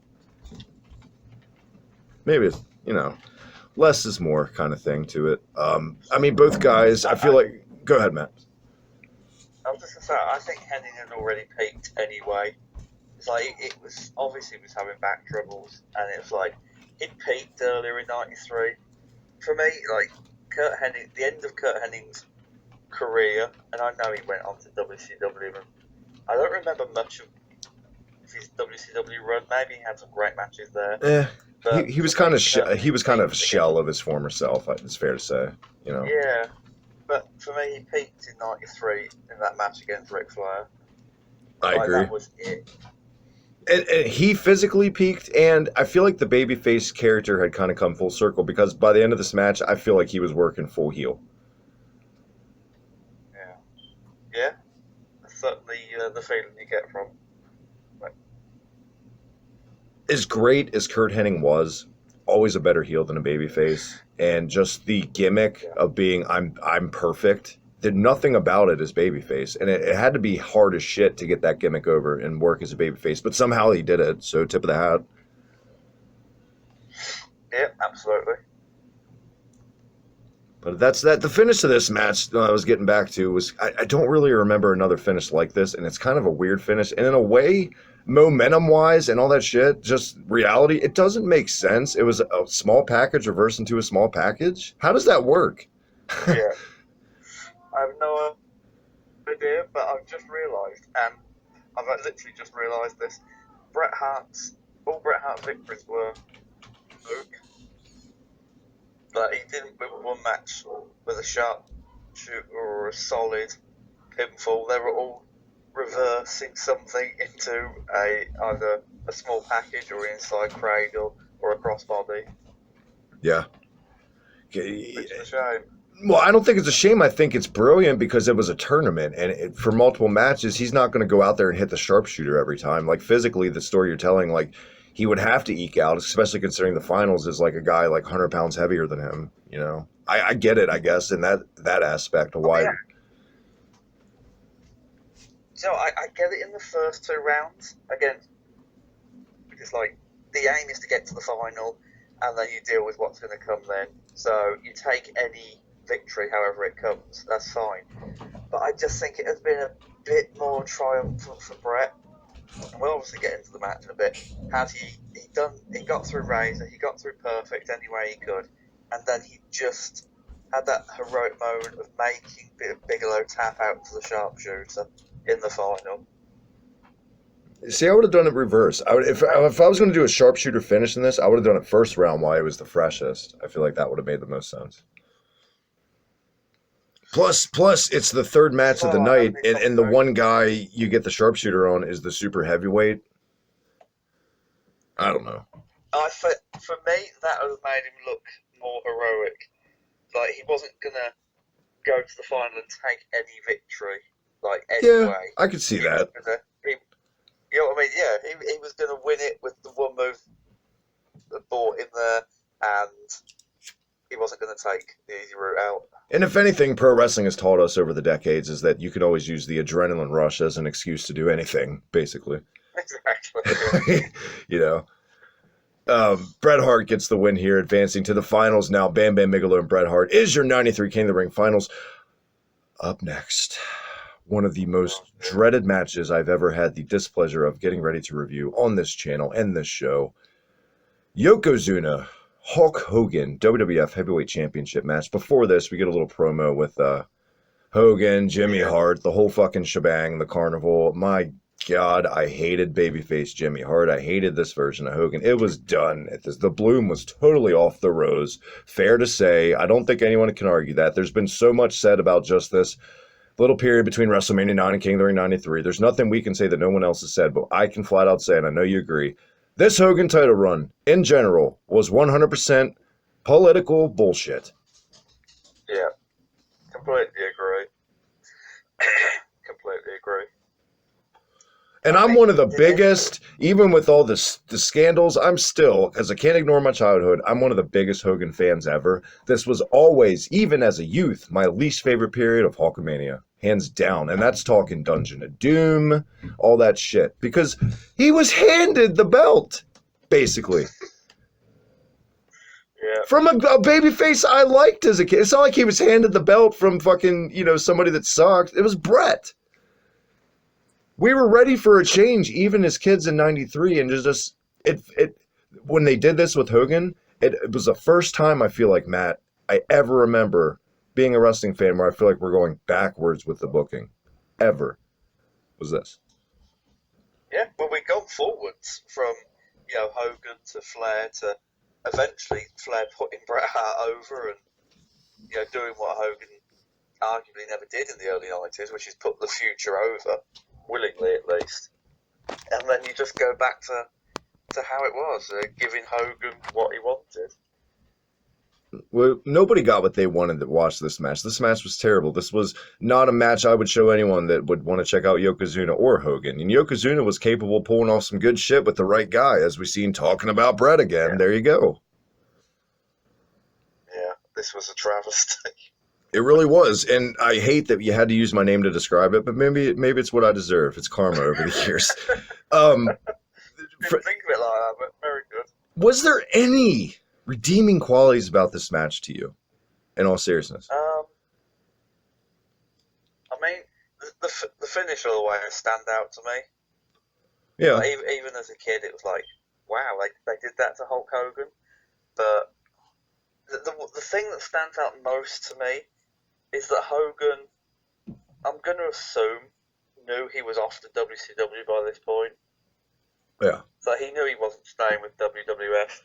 Maybe, less is more kind of thing to it. I mean, both guys, I feel like... Go ahead, Matt. I was just going to say, I think Henning had already peaked anyway. It's like, it was, obviously he was having back troubles, and it was like, he'd peaked earlier in 93. For me, like, Kurt Hennig, the end of Kurt Henning's career, and I know he went on to WCW, and I don't remember much of his WCW run. Maybe he had some great matches there. He was kind of he was kind of a shell of his former self. It's fair to say, Yeah, but for me, he peaked in '93 in that match against Ric Flair. I agree. That was it. And he physically peaked, and I feel like the babyface character had kind of come full circle because by the end of this match, I feel like he was working full heel. Yeah, that's certainly the feeling you get from. As great as Kurt Hennig was, always a better heel than a babyface, and just the gimmick of being I'm perfect. Nothing about it is babyface, and it had to be hard as shit to get that gimmick over and work as a babyface, but somehow he did it. So tip of the hat. Yeah, absolutely. But that's that. The finish of this match I was getting back to was I don't really remember another finish like this, and it's kind of a weird finish. And in a way, momentum-wise and all that shit, just reality, it doesn't make sense. It was a small package reversed into a small package. How does that work? Yeah. I have no idea, but I've just realised, and I've literally just realised this. All Bret Hart's victories were fluke. But he didn't win one match with a sharp shooter or a solid pinfall. They were all reversing something into either a small package or inside cradle or a crossbody. Yeah. Which is a shame. Well, I don't think it's a shame. I think it's brilliant because it was a tournament, and for multiple matches, he's not going to go out there and hit the sharpshooter every time. Like physically, the story you're telling, like he would have to eke out, especially considering the finals is like a guy like 100 pounds heavier than him. I get it, I guess, in that aspect of why. Yeah. So I get it in the first two rounds again, because like the aim is to get to the final, and then you deal with what's going to come then. So you take any victory, however it comes, that's fine. But I just think it has been a bit more triumphant for Bret. And we'll obviously get into the match in a bit. He got through Razor, he got through Perfect any way he could, and then he just had that heroic moment of making Bigelow tap out to the sharpshooter in the final. See, I would have done it reverse. If I was going to do a sharpshooter finish in this, I would have done it first round while it was the freshest. I feel like that would have made the most sense. Plus, it's the third match of the night, and the one guy you get the sharpshooter on is the super heavyweight. I don't know. For me, that would have made him look more heroic. Like, he wasn't going to go to the final and take any victory, anyway. Yeah, I could see that. You know what I mean? Yeah, he was going to win it with the one move that brought him there, and he wasn't going to take the easy route out. And if anything, pro wrestling has taught us over the decades is that you can always use the adrenaline rush as an excuse to do anything, basically. Exactly. Bret Hart gets the win here, advancing to the finals now. Bam Bam Bigelow and Bret Hart is your 93 King of the Ring finals. Up next, one of the most dreaded matches I've ever had the displeasure of getting ready to review on this channel and this show. Yokozuna, Hulk Hogan, WWF Heavyweight Championship match. Before this, we get a little promo with Hogan, Jimmy Hart, the whole fucking shebang, the carnival. My God, I hated babyface Jimmy Hart. I hated this version of Hogan. It was done. The bloom was totally off the rose. Fair to say. I don't think anyone can argue that. There's been so much said about just this little period between WrestleMania 9 and King of the Ring 93. There's nothing we can say that no one else has said, but I can flat out say, and I know you agree, this Hogan title run, in general, was 100% political bullshit. Yeah, completely agree. Completely agree. And I'm one of the biggest, even with all the scandals, I'm still, because I can't ignore my childhood, I'm one of the biggest Hogan fans ever. This was always, even as a youth, my least favorite period of Hulkamania. Hands down. And that's talking Dungeon of Doom, all that shit. Because he was handed the belt, basically. Yeah. From a babyface I liked as a kid. It's not like he was handed the belt from fucking, somebody that sucked. It was Brett. We were ready for a change, even as kids in '93, and when they did this with Hogan, it was the first time I feel like, Matt, I ever remember being a wrestling fan where I feel like we're going backwards with the booking. Ever. Was this. Yeah, well, we've gone forwards from, Hogan to Flair to eventually Flair putting Bret Hart over and, doing what Hogan arguably never did in the early 90s, which is put the future over. Willingly, at least. And then you just go back to how it was, giving Hogan what he wanted. Well, nobody got what they wanted to watch this match. This match was terrible. This was not a match I would show anyone that would want to check out Yokozuna or Hogan. And Yokozuna was capable of pulling off some good shit with the right guy, as we seen talking about Brett again. Yeah. There you go. Yeah, this was a travesty. It really was, and I hate that you had to use my name to describe it, but maybe it's what I deserve. It's karma over the years. Didn't think of it like that, but very good. Was there any redeeming qualities about this match to you, in all seriousness? I mean, the finish all the way stand out to me. Yeah. Like, even as a kid, it was like, wow, they did that to Hulk Hogan. But the thing that stands out most to me is that Hogan, I'm going to assume, knew he was off to WCW by this point. Yeah. So he knew he wasn't staying with WWF.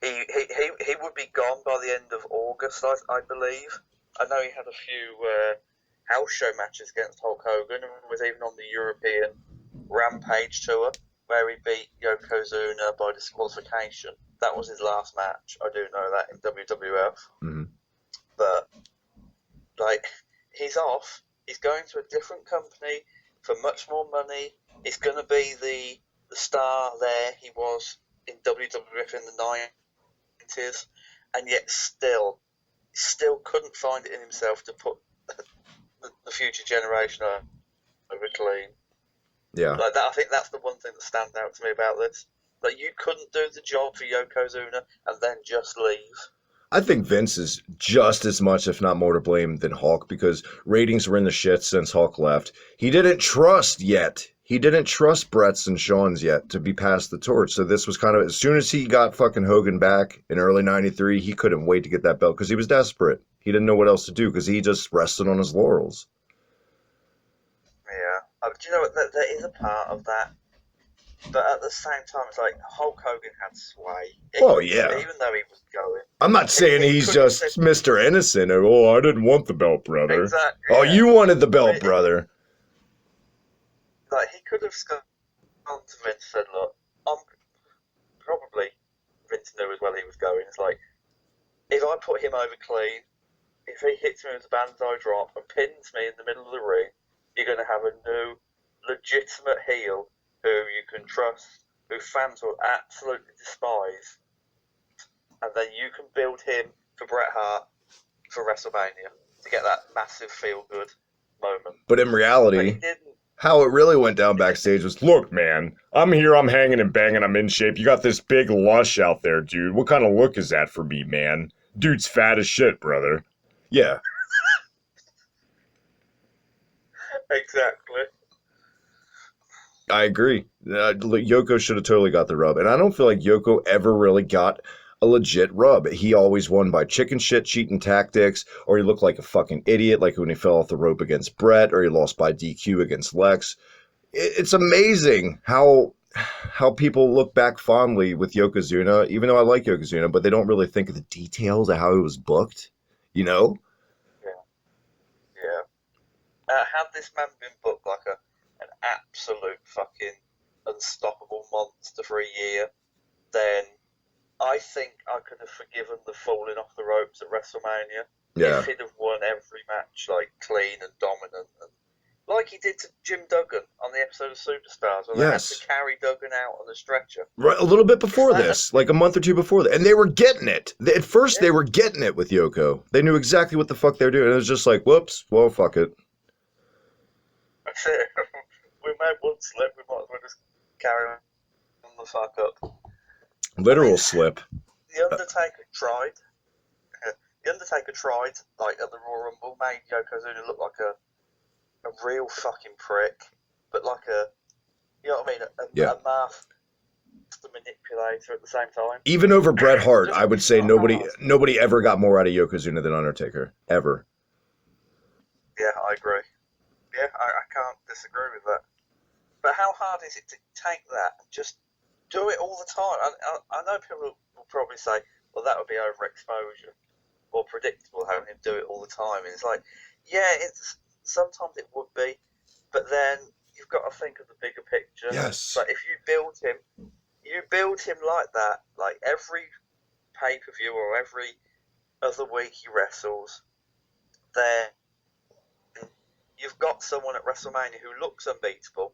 He would be gone by the end of August, I believe. I know he had a few house show matches against Hulk Hogan and was even on the European Rampage tour where he beat Yokozuna by disqualification. That was his last match. I do know that in WWF. Mm-hmm. But he's off. He's going to a different company for much more money. He's going to be the star there he was in WWF in the 90s, and yet still couldn't find it in himself to put the future generation over clean. Yeah. Like that, I think that's the one thing that stands out to me about this. Like, you couldn't do the job for Yokozuna and then just leave. I think Vince is just as much, if not more, to blame than Hulk, because ratings were in the shit since Hulk left. He didn't trust yet. He didn't trust Brett's and Shawn's yet to be passed the torch. So this was kind of, as soon as he got fucking Hogan back in early 93, he couldn't wait to get that belt because he was desperate. He didn't know what else to do because he just rested on his laurels. Yeah. Do you know what? There is a part of that. But at the same time, it's like Hulk Hogan had sway. Yeah. Even though he was going. I'm not saying he's just Mr. Innocent or, I didn't want the belt, brother. Exactly. Oh, yeah. You wanted the belt, brother. Like, he could have gone to Vince and said, look, probably Vince knew as well he was going. It's like, if I put him over clean, if he hits me with a banzai drop and pins me in the middle of the ring, you're going to have a new, legitimate heel who you can trust, who fans will absolutely despise, and then you can build him for Bret Hart for WrestleMania to get that massive feel-good moment. But in reality, how it really went down backstage was, look, man, I'm here, I'm hanging and banging, I'm in shape. You got this big lush out there, dude. What kind of look is that for me, man? Dude's fat as shit, brother. Yeah. Exactly. I agree. Yoko should have totally got the rub. And I don't feel like Yoko ever really got a legit rub. He always won by chicken shit, cheating tactics, or he looked like a fucking idiot, like when he fell off the rope against Brett, or he lost by DQ against Lex. it's amazing how people look back fondly with Yokozuna, even though I like Yokozuna, but they don't really think of the details of how it was booked, you know? Yeah, yeah. Had this man been booked like an absolute fucking unstoppable monster for a year, then I think I could have forgiven the falling off the ropes at WrestleMania if Yeah. he'd have won every match like clean and dominant, and like he did to Jim Duggan on the episode of Superstars when they had to Yes. carry Duggan out on a stretcher. Right, a little bit If before that had, this, like a month or two before that. And they were getting it. At first, they yeah, were getting it with Yoko. They knew exactly what the fuck they were doing. It was just like, whoops, well, fuck it. that's it. We made one slip, we might as well just carry on the fuck up. I mean, Literal slip. The Undertaker tried. The Undertaker tried, like at the Royal Rumble, made Yokozuna look like a real fucking prick, but like a, you know what I mean, Yeah. a master manipulator at the same time. Even over Bret Hart, Just I would say not hard. nobody ever got more out of Yokozuna than Undertaker. Ever. Yeah, I agree. Yeah, I can't disagree with that. But how hard is it to take that and just do it all the time? I know people will probably say, well, that would be overexposure or predictable having him do it all the time. And it's like, yeah, sometimes it would be, but then you've got to think of the bigger picture. Yes. But if you build him like that, like every pay-per-view or every other week he wrestles, then you've got someone at WrestleMania who looks unbeatable,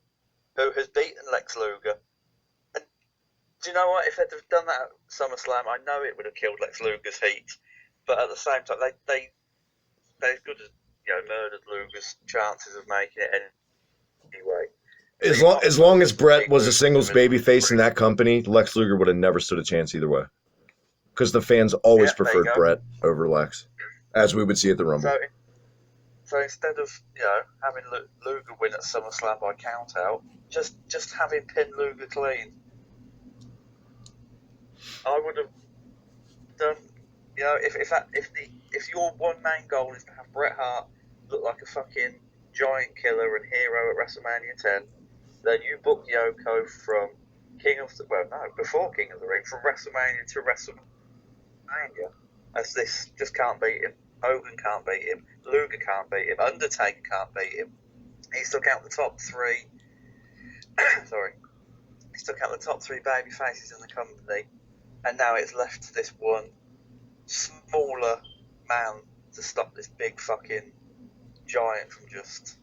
who has beaten Lex Luger. And do you know what? If they'd have done that at SummerSlam, I know it would have killed Lex Luger's heat. But at the same time, they as good as murdered Luger's chances of making it anyway. As long as Bret was a singles babyface in that company, Lex Luger would have never stood a chance either way. Because the fans always preferred Bret over Lex, as we would see at the Rumble. So instead of having Luger win at SummerSlam by count out, just have him pin Luger clean. I would have done. If your one main goal is to have Bret Hart look like a fucking giant killer and hero at WrestleMania 10, then you book Yoko from before King of the Ring, from WrestleMania to WrestleMania, as this just can't beat him. Hogan can't beat him. Luger can't beat him. Undertaker can't beat him. He took out the top three. Sorry, he took out the top three baby faces in the company, and now it's left to this one smaller man to stop this big fucking giant from just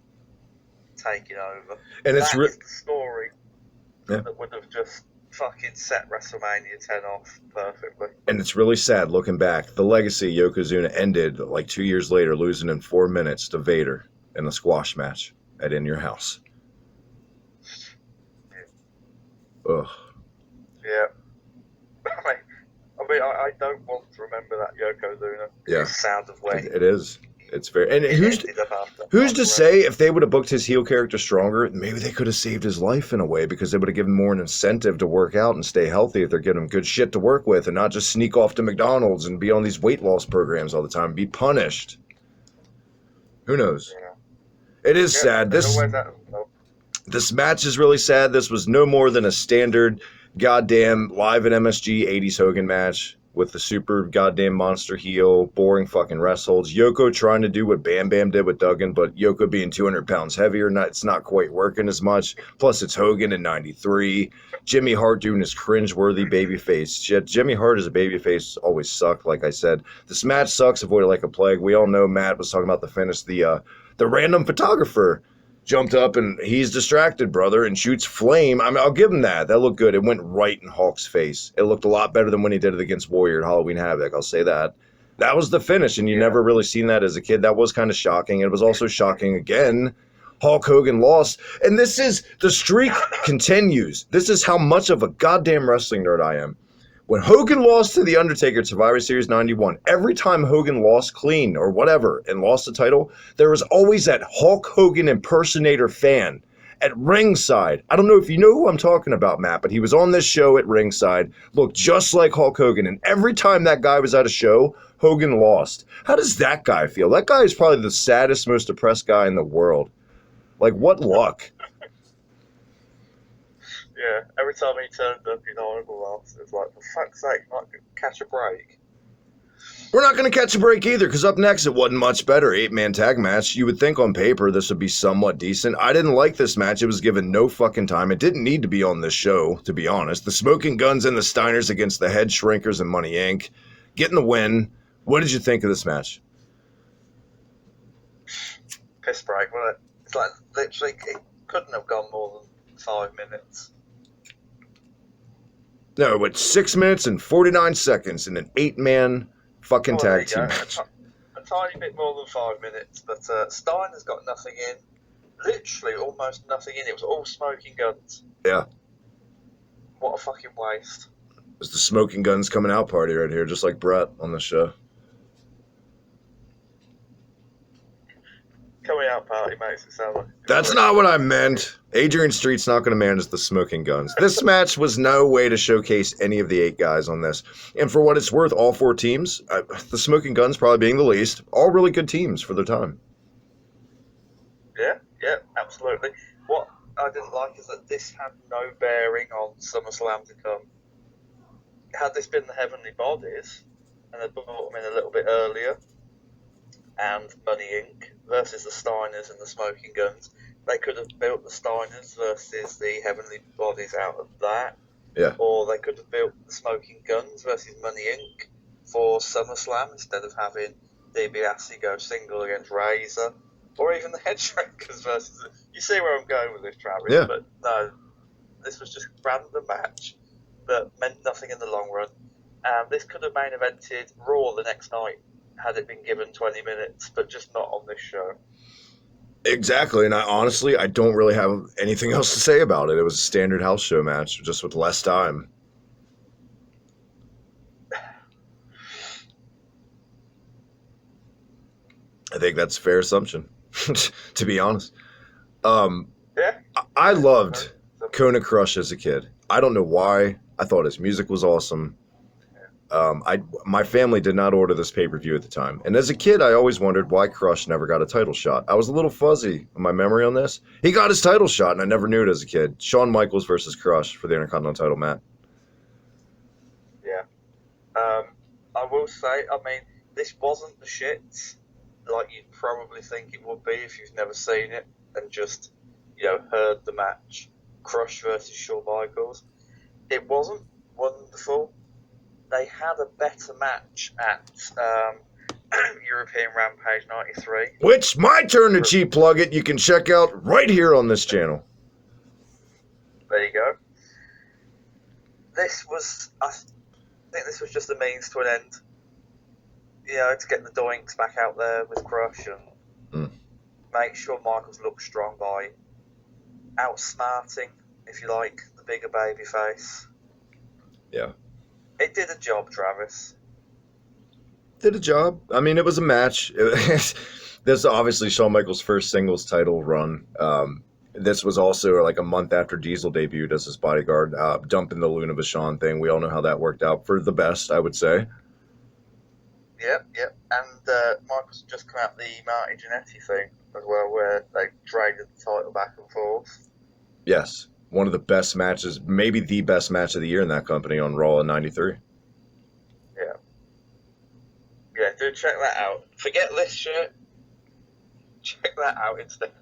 taking over. And it's the story that would have just fucking set WrestleMania 10 off perfectly. And it's really sad looking back. The legacy of Yokozuna ended like 2 years later, losing in 4 minutes to Vader in a squash match at In Your House. Yeah. Ugh. Yeah. I don't want to remember that Yokozuna. Yeah. It's sad of way. It is. It's very. And who's to say if they would have booked his heel character stronger, maybe they could have saved his life in a way, because they would have given more an incentive to work out and stay healthy if they're giving him good shit to work with and not just sneak off to McDonald's and be on these weight loss programs all the time and be punished. Who knows? Yeah. It is sad. This match is really sad. This was no more than a standard goddamn live at MSG 80s Hogan match with the super goddamn monster heel, boring fucking wrestles. Yoko trying to do what Bam Bam did with Duggan, but Yoko being 200 pounds heavier, it's not quite working as much. Plus, it's Hogan in 93. Jimmy Hart doing his cringeworthy babyface shit. Jimmy Hart as a babyface always sucked, like I said. This match sucks, avoided like a plague. We all know Matt was talking about the finish. The random photographer jumped up and he's distracted, brother, and shoots flame. I mean, I'll give him that. That looked good. It went right in Hulk's face. It looked a lot better than when he did it against Warrior at Halloween Havoc. I'll say that. That was the finish, and you never really seen that as a kid. That was kind of shocking. It was also shocking again. Hulk Hogan lost, and the streak continues. This is how much of a goddamn wrestling nerd I am. When Hogan lost to The Undertaker at Survivor Series 91, every time Hogan lost clean or whatever and lost the title, there was always that Hulk Hogan impersonator fan at ringside. I don't know if you know who I'm talking about, Matt, but he was on this show at ringside, looked just like Hulk Hogan, and every time that guy was at a show, Hogan lost. How does that guy feel? That guy is probably the saddest, most depressed guy in the world. Like, what luck. Yeah, every time he turned up in horrible laughs, it was like, for fuck's sake, not catch a break. We're not going to catch a break either, because up next it wasn't much better. 8-man tag match. You would think on paper this would be somewhat decent. I didn't like this match. It was given no fucking time. It didn't need to be on this show, to be honest. The Smoking Guns and the Steiners against the Head Shrinkers and Money Inc. Getting the win. What did you think of this match? Piss break, wasn't it? It's like, literally, it couldn't have gone more than 5 minutes. No, but 6 minutes and 49 seconds in an 8-man fucking tag team match. A tiny bit more than 5 minutes, but Steiner's got nothing in. Literally almost nothing in. It was all Smoking Guns. Yeah. What a fucking waste. It's the Smoking Guns coming out party right here, just like Brett on the show. Coming out party makes it sound like... That's not what I meant. Adrian Street's not going to manage the Smoking Guns. This match was no way to showcase any of the 8 guys on this. And for what it's worth, all 4 teams, the Smoking Guns probably being the least, all really good teams for their time. Yeah, absolutely. What I didn't like is that this had no bearing on SummerSlam to come. Had this been the Heavenly Bodies, and they brought them in a little bit earlier, and Money Inc. versus the Steiners and the Smoking Guns, they could have built the Steiners versus the Heavenly Bodies out of that. Yeah. Or they could have built the Smoking Guns versus Money Inc. for SummerSlam instead of having DiBiase go single against Razor. Or even the Head Shrinkers versus... You see where I'm going with this, Travis? Yeah. But no, this was just a random match that meant nothing in the long run. And this could have main evented Raw the next night had it been given 20 minutes, but just not on this show. Exactly, and I don't really have anything else to say about it. It was a standard house show match, just with less time. I think that's a fair assumption, to be honest. Yeah. I loved Kona Crush as a kid. I don't know why. I thought his music was awesome. My family did not order this pay-per-view at the time. And as a kid, I always wondered why Crush never got a title shot. I was a little fuzzy in my memory on this. He got his title shot, and I never knew it as a kid. Shawn Michaels versus Crush for the Intercontinental title, Matt. Yeah. I will say, I mean, this wasn't the shits like you'd probably think it would be if you've never seen it and just, heard the match. Crush versus Shawn Michaels. It wasn't wonderful. They had a better match at European Rampage 93. Which, my turn to cheap plug it, you can check out right here on this channel. There you go. I think this was just a means to an end. To get the doinks back out there with Crush and make sure Michaels looks strong by outsmarting, if you like, the bigger baby face. Yeah. It did a job, Travis. Did a job. I mean, it was a match. This is obviously Shawn Michaels' first singles title run. This was also like a month after Diesel debuted as his bodyguard, dumping the Luna Vachon thing. We all know how that worked out for the best, I would say. Yep. And Michaels just come out the Marty Jannetty thing as well, where they traded the title back and forth. Yes. One of the best matches, maybe the best match of the year in that company on Raw in '93. Yeah, do check that out. Forget this shit. Check that out instead.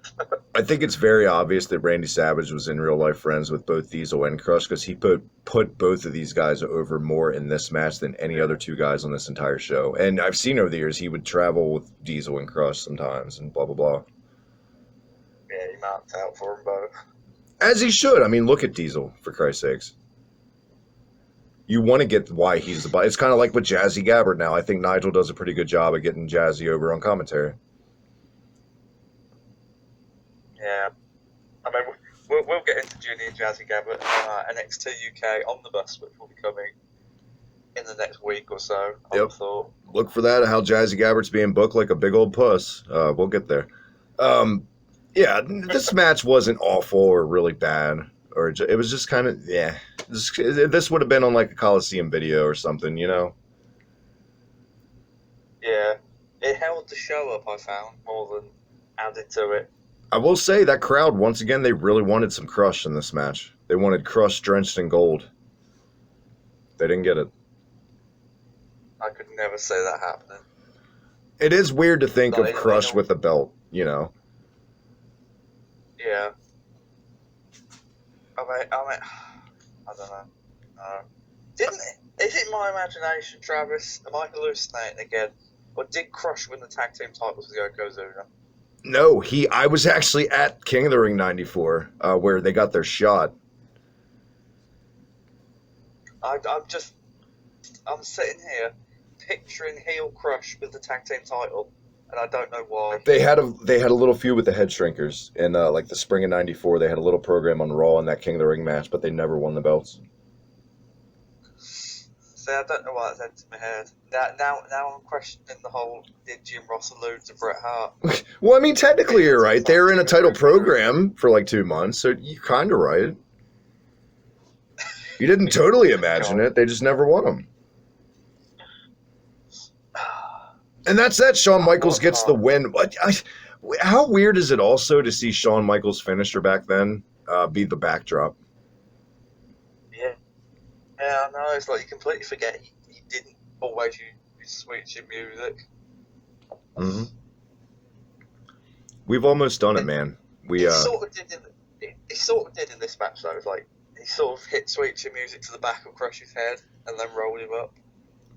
I think it's very obvious that Randy Savage was in real life friends with both Diesel and Crush because he put both of these guys over more in this match than any other 2 guys on this entire show. And I've seen over the years he would travel with Diesel and Crush sometimes and blah, blah, blah. Yeah, he marked out for them both. As he should. I mean, look at Diesel, for Christ's sakes. You want to get why he's the... It's kind of like with Jazzy Gabbard now. I think Nigel does a pretty good job of getting Jazzy over on commentary. Yeah. I mean, we'll get into Junior Jazzy Gabbard NXT UK Omnibus, which will be coming in the next week or so, I would thought. Look for that, how Jazzy Gabbard's being booked like a big old puss. We'll get there. Yeah, this match wasn't awful or really bad. It was just kind of, This would have been on like a Coliseum video or something, Yeah. It held the show up, I found, more than added to it. I will say that crowd, once again, they really wanted some Crush in this match. They wanted Crush drenched in gold. They didn't get it. I could never see that happening. It is weird to think Like, of Crush with a belt, you know. Yeah. I don't know. Didn't it? Is it my imagination, Travis? Am I hallucinating again? Or did Crush win the tag team titles with Yokozuna? No, I was actually at King of the Ring 94, where they got their shot. I'm sitting here picturing heel Crush with the tag team title, and I don't know why. They had a little feud with the Head Shrinkers in like the spring of '94. They had a little program on Raw in that King of the Ring match, but they never won the belts. See, I don't know why that's entered my head. Now I'm questioning the whole, did Jim Ross allude to Bret Hart? Well, I mean, technically you're right. They were in a title program for like 2 months, so you're kind of right. You didn't totally imagine it. They just never won them. And that's that. Shawn Michaels gets the win. How weird is it also to see Shawn Michaels' finisher back then be the backdrop? Yeah, I know. It's like you completely forget he didn't always use Sweet Chin Music. Mm-hmm. We've almost done it, man. He sort of did in this match though. It's like he sort of hit Sweet Chin Music to the back of Crush's head and then rolled him up.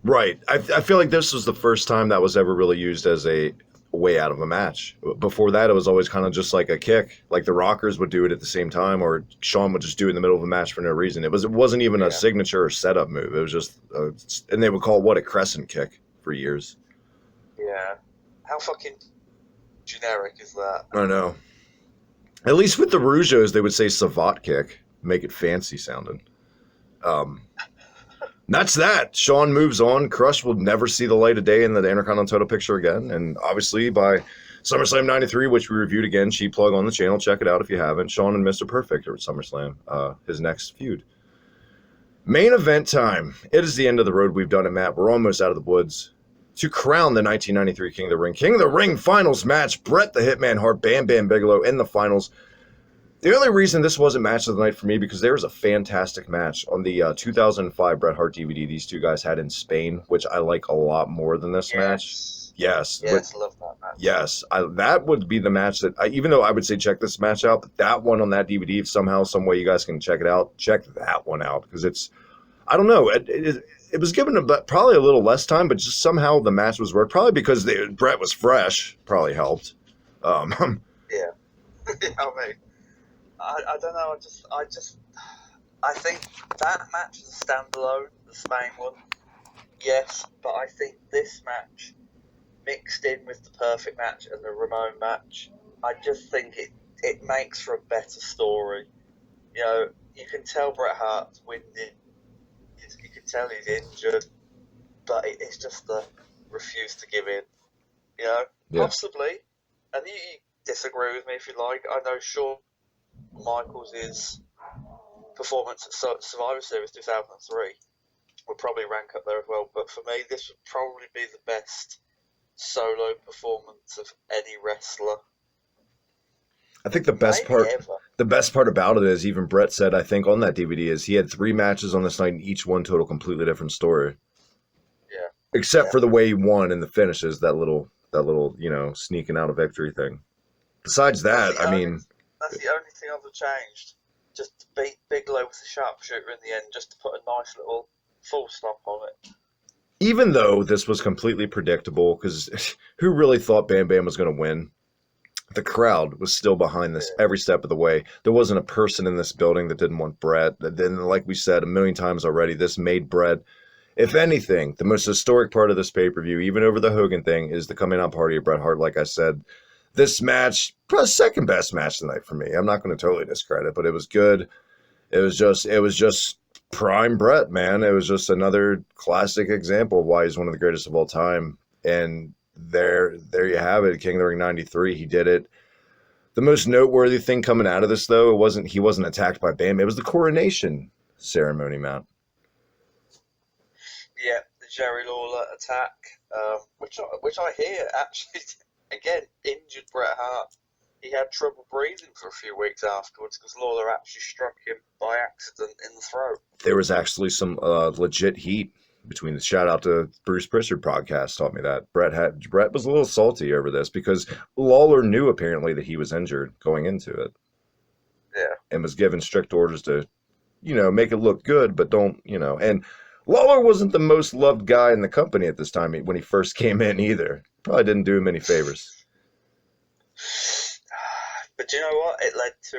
Right. I feel like this was the first time that was ever really used as a way out of a match. Before that, it was always kind of just like a kick. Like the Rockers would do it at the same time, or Shawn would just do it in the middle of a match for no reason. It wasn't even a signature or setup move. It was just, and they would call a crescent kick for years. Yeah. How fucking generic is that? I know. At least with the Rougeos, they would say Savat kick, make it fancy sounding. That's that. Shawn moves on. Crush will never see the light of day in the Intercontinental picture again. And obviously by SummerSlam 93, which we reviewed again, cheap plug on the channel. Check it out if you haven't. Shawn and Mr. Perfect are at SummerSlam, his next feud. Main event time. It is the end of the road. We've done it, Matt. We're almost out of the woods. To crown the 1993 King of the Ring. King of the Ring finals match. Bret the Hitman Hart, Bam Bam Bigelow in the finals. The only reason this wasn't match of the night for me because there was a fantastic match on the 2005 Bret Hart DVD these two guys had in Spain, which I like a lot more than this match. Yes. Love that match. Yes, that would be the match that, even though I would say check this match out, but that one on that DVD, if somehow, some way you guys can check it out, check that one out because it's, I don't know, it was given probably a little less time, but just somehow the match was worth. Probably because Bret was fresh, probably helped. Yeah. I mean, I don't know. I think that match is a standalone, the Spain one. Yes, but I think this match mixed in with the Perfect match and the Ramon match, I just think it makes for a better story. You know, you can tell Bret Hart's winded. You can tell he's injured, but it's just the refuse to give in. You know, possibly, and you disagree with me if you like. I know Shawn Michaels' performance at Survivor Series 2003 would probably rank up there as well, but for me, this would probably be the best solo performance of any wrestler. I think the best part about it is, even Bret said, I think on that DVD, is he had 3 matches on this night and each one total completely different story. Yeah. Except for the way he won in the finishes, that little sneaking out of victory thing. Besides that, that's the only thing I've changed. Just to beat Bigelow with a sharpshooter in the end, just to put a nice little full stop on it. Even though this was completely predictable, because who really thought Bam Bam was going to win? The crowd was still behind this every step of the way. There wasn't a person in this building that didn't want Bret. Then, like we said a million times already, this made Bret, if anything, the most historic part of this pay-per-view, even over the Hogan thing, is the coming out party of Bret Hart. Like I said, this match, probably second best match tonight for me. I'm not going to totally discredit, but it was good. It was just prime Bret, man. It was just another classic example of why he's one of the greatest of all time. And there you have it, King of the Ring 93. He did it. The most noteworthy thing coming out of this, though, he wasn't attacked by Bam. It was the coronation ceremony, Matt. Yeah, the Jerry Lawler attack, which I hear actually again injured Bret Hart. he had trouble breathing for a few weeks afterwards because Lawler actually struck him by accident in the throat. There was actually some legit heat between the shout out to Bruce Pritchard podcast taught me that Brett was a little salty over this because Lawler knew apparently that he was injured going into it. Yeah. And was given strict orders to, make it look good, but don't, and Lawler wasn't the most loved guy in the company at this time when he first came in either. Probably didn't do him any favors. But you know what? It led to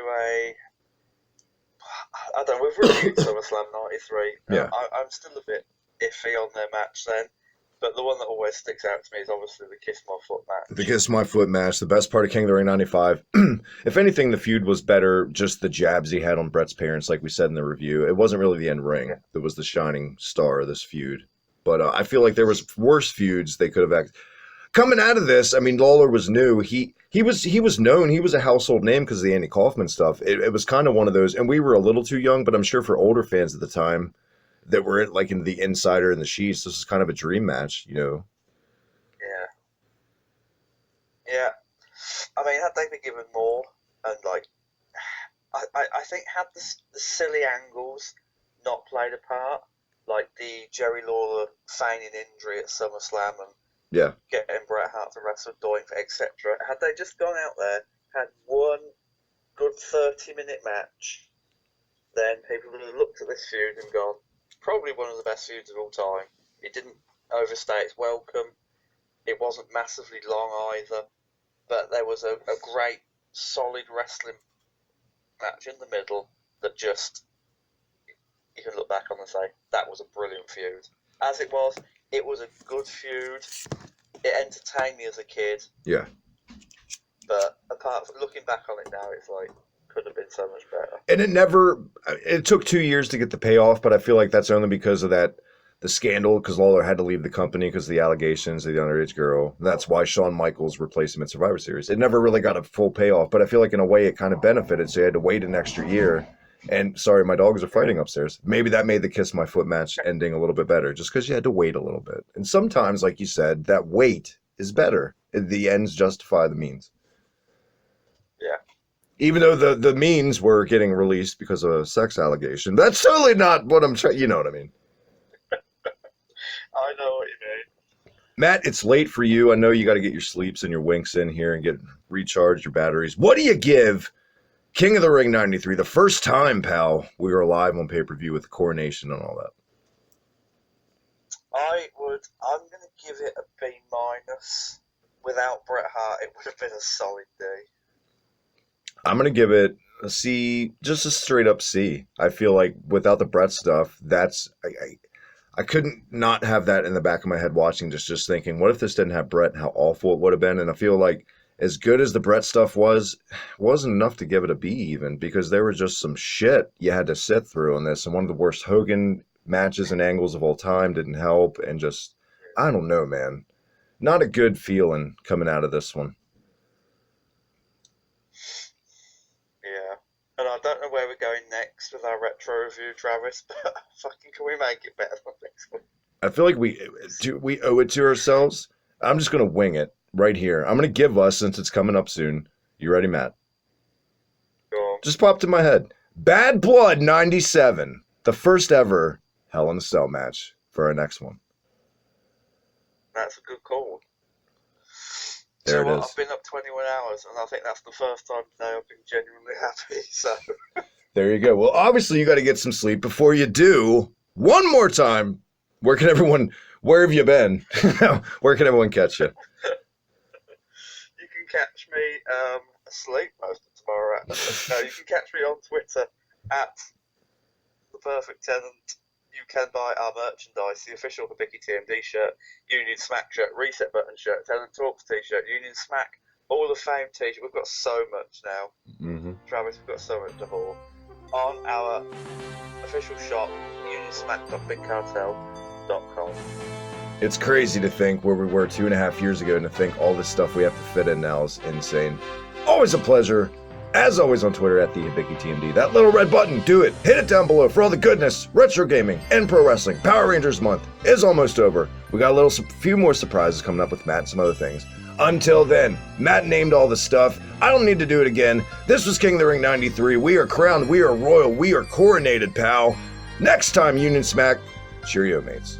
I don't know, we've reviewed SummerSlam 93. Yeah. I'm still a bit iffy on their match then, but the one that always sticks out to me is obviously the Kiss My Foot match. The Kiss My Foot match, the best part of King of the Ring 95. If anything, the feud was better, just the jabs he had on Brett's parents, like we said in the review. It wasn't really the end ring that was the shining star of this feud. But I feel like there was worse feuds they could have coming out of this. I mean, Lawler was new. He was known. He was a household name because of the Andy Kaufman stuff. It was kind of one of those, and we were a little too young, but I'm sure for older fans at the time that were like in the Insider and the Sheets, this is kind of a dream match, Yeah. I mean, had they been given more, and like, I think had the silly angles not played a part, like the Jerry Lawler feigning injury at SummerSlam and getting Bret Hart to wrestle Doink, etc. Had they just gone out there, had one good 30-minute match, then people would have looked at this feud and gone, probably one of the best feuds of all time. It didn't overstay its welcome. It wasn't massively long either, but there was a great, solid wrestling match in the middle that just, you can look back on and say, that was a brilliant feud. As it was a good feud. It entertained me as a kid. Yeah. But apart from looking back on it now, it's like, could have been so much better. And it took 2 years to get the payoff, but I feel like that's only because of the scandal, because Lawler had to leave the company because of the allegations of the underage girl. That's why Shawn Michaels replaced him at Survivor Series. It never really got a full payoff, but I feel like in a way it kind of benefited, so you had to wait an extra year. And sorry, my dogs are fighting upstairs. Maybe that made the Kiss My Foot match ending a little bit better, just because you had to wait a little bit. And sometimes, like you said, that wait is better. The ends justify the means. Yeah. Even though the means were getting released because of a sex allegation. That's totally not what I'm trying. You know what I mean? I know what you mean. Matt, it's late for you. I know you got to get your sleeps and your winks in here and get recharged your batteries. What do you give King of the Ring 93, the first time, pal, we were live on pay-per-view with the coronation and all that? I'm going to give it a B-. Without Bret Hart, it would have been a solid D. I'm going to give it a C, just a straight up C. I feel like without the Bret stuff, I couldn't not have that in the back of my head watching, just thinking, what if this didn't have Bret, how awful it would have been? And I feel like as good as the Bret stuff wasn't enough to give it a B even, because there was just some shit you had to sit through on this. And one of the worst Hogan matches and angles of all time didn't help. And just, I don't know, man. Not a good feeling coming out of this one. Yeah. And I don't know where we're going next with our retro review, Travis, but fucking can we make it better than next week? I feel like we owe it to ourselves. I'm just going to wing it right here. I'm going to give us, since it's coming up soon. You ready, Matt? Go on. Just popped in my head. Bad Blood 97. The first ever Hell in a Cell match for our next one. That's a good call. There it is. I've been up 21 hours, and I think that's the first time today I've been genuinely happy. So there you go. Well, obviously you got to get some sleep before you do. One more time. Where have you been? Where can everyone catch you? You can catch me asleep most of tomorrow. No, you can catch me on Twitter at The Perfect Tenant. You can buy our merchandise, the official Hibiki TMD shirt, Union Smack shirt, Reset Button shirt, Tenant Talks t-shirt, Union Smack, All of Fame t-shirt. We've got so much now. Mm-hmm. Travis, we've got so much to haul. On our official shop, unionsmack.bigcartel.com. It's crazy to think where we were 2.5 years ago and to think all this stuff we have to fit in now is insane. Always a pleasure. As always on Twitter at the Hibiki TMD. That little red button, do it. Hit it down below for all the goodness. Retro gaming and pro wrestling. Power Rangers month is almost over. We got few more surprises coming up with Matt and some other things. Until then, Matt named all the stuff. I don't need to do it again. This was King of the Ring 93. We are crowned, we are royal, we are coronated, pal. Next time, Union Smack. Cheerio, mates.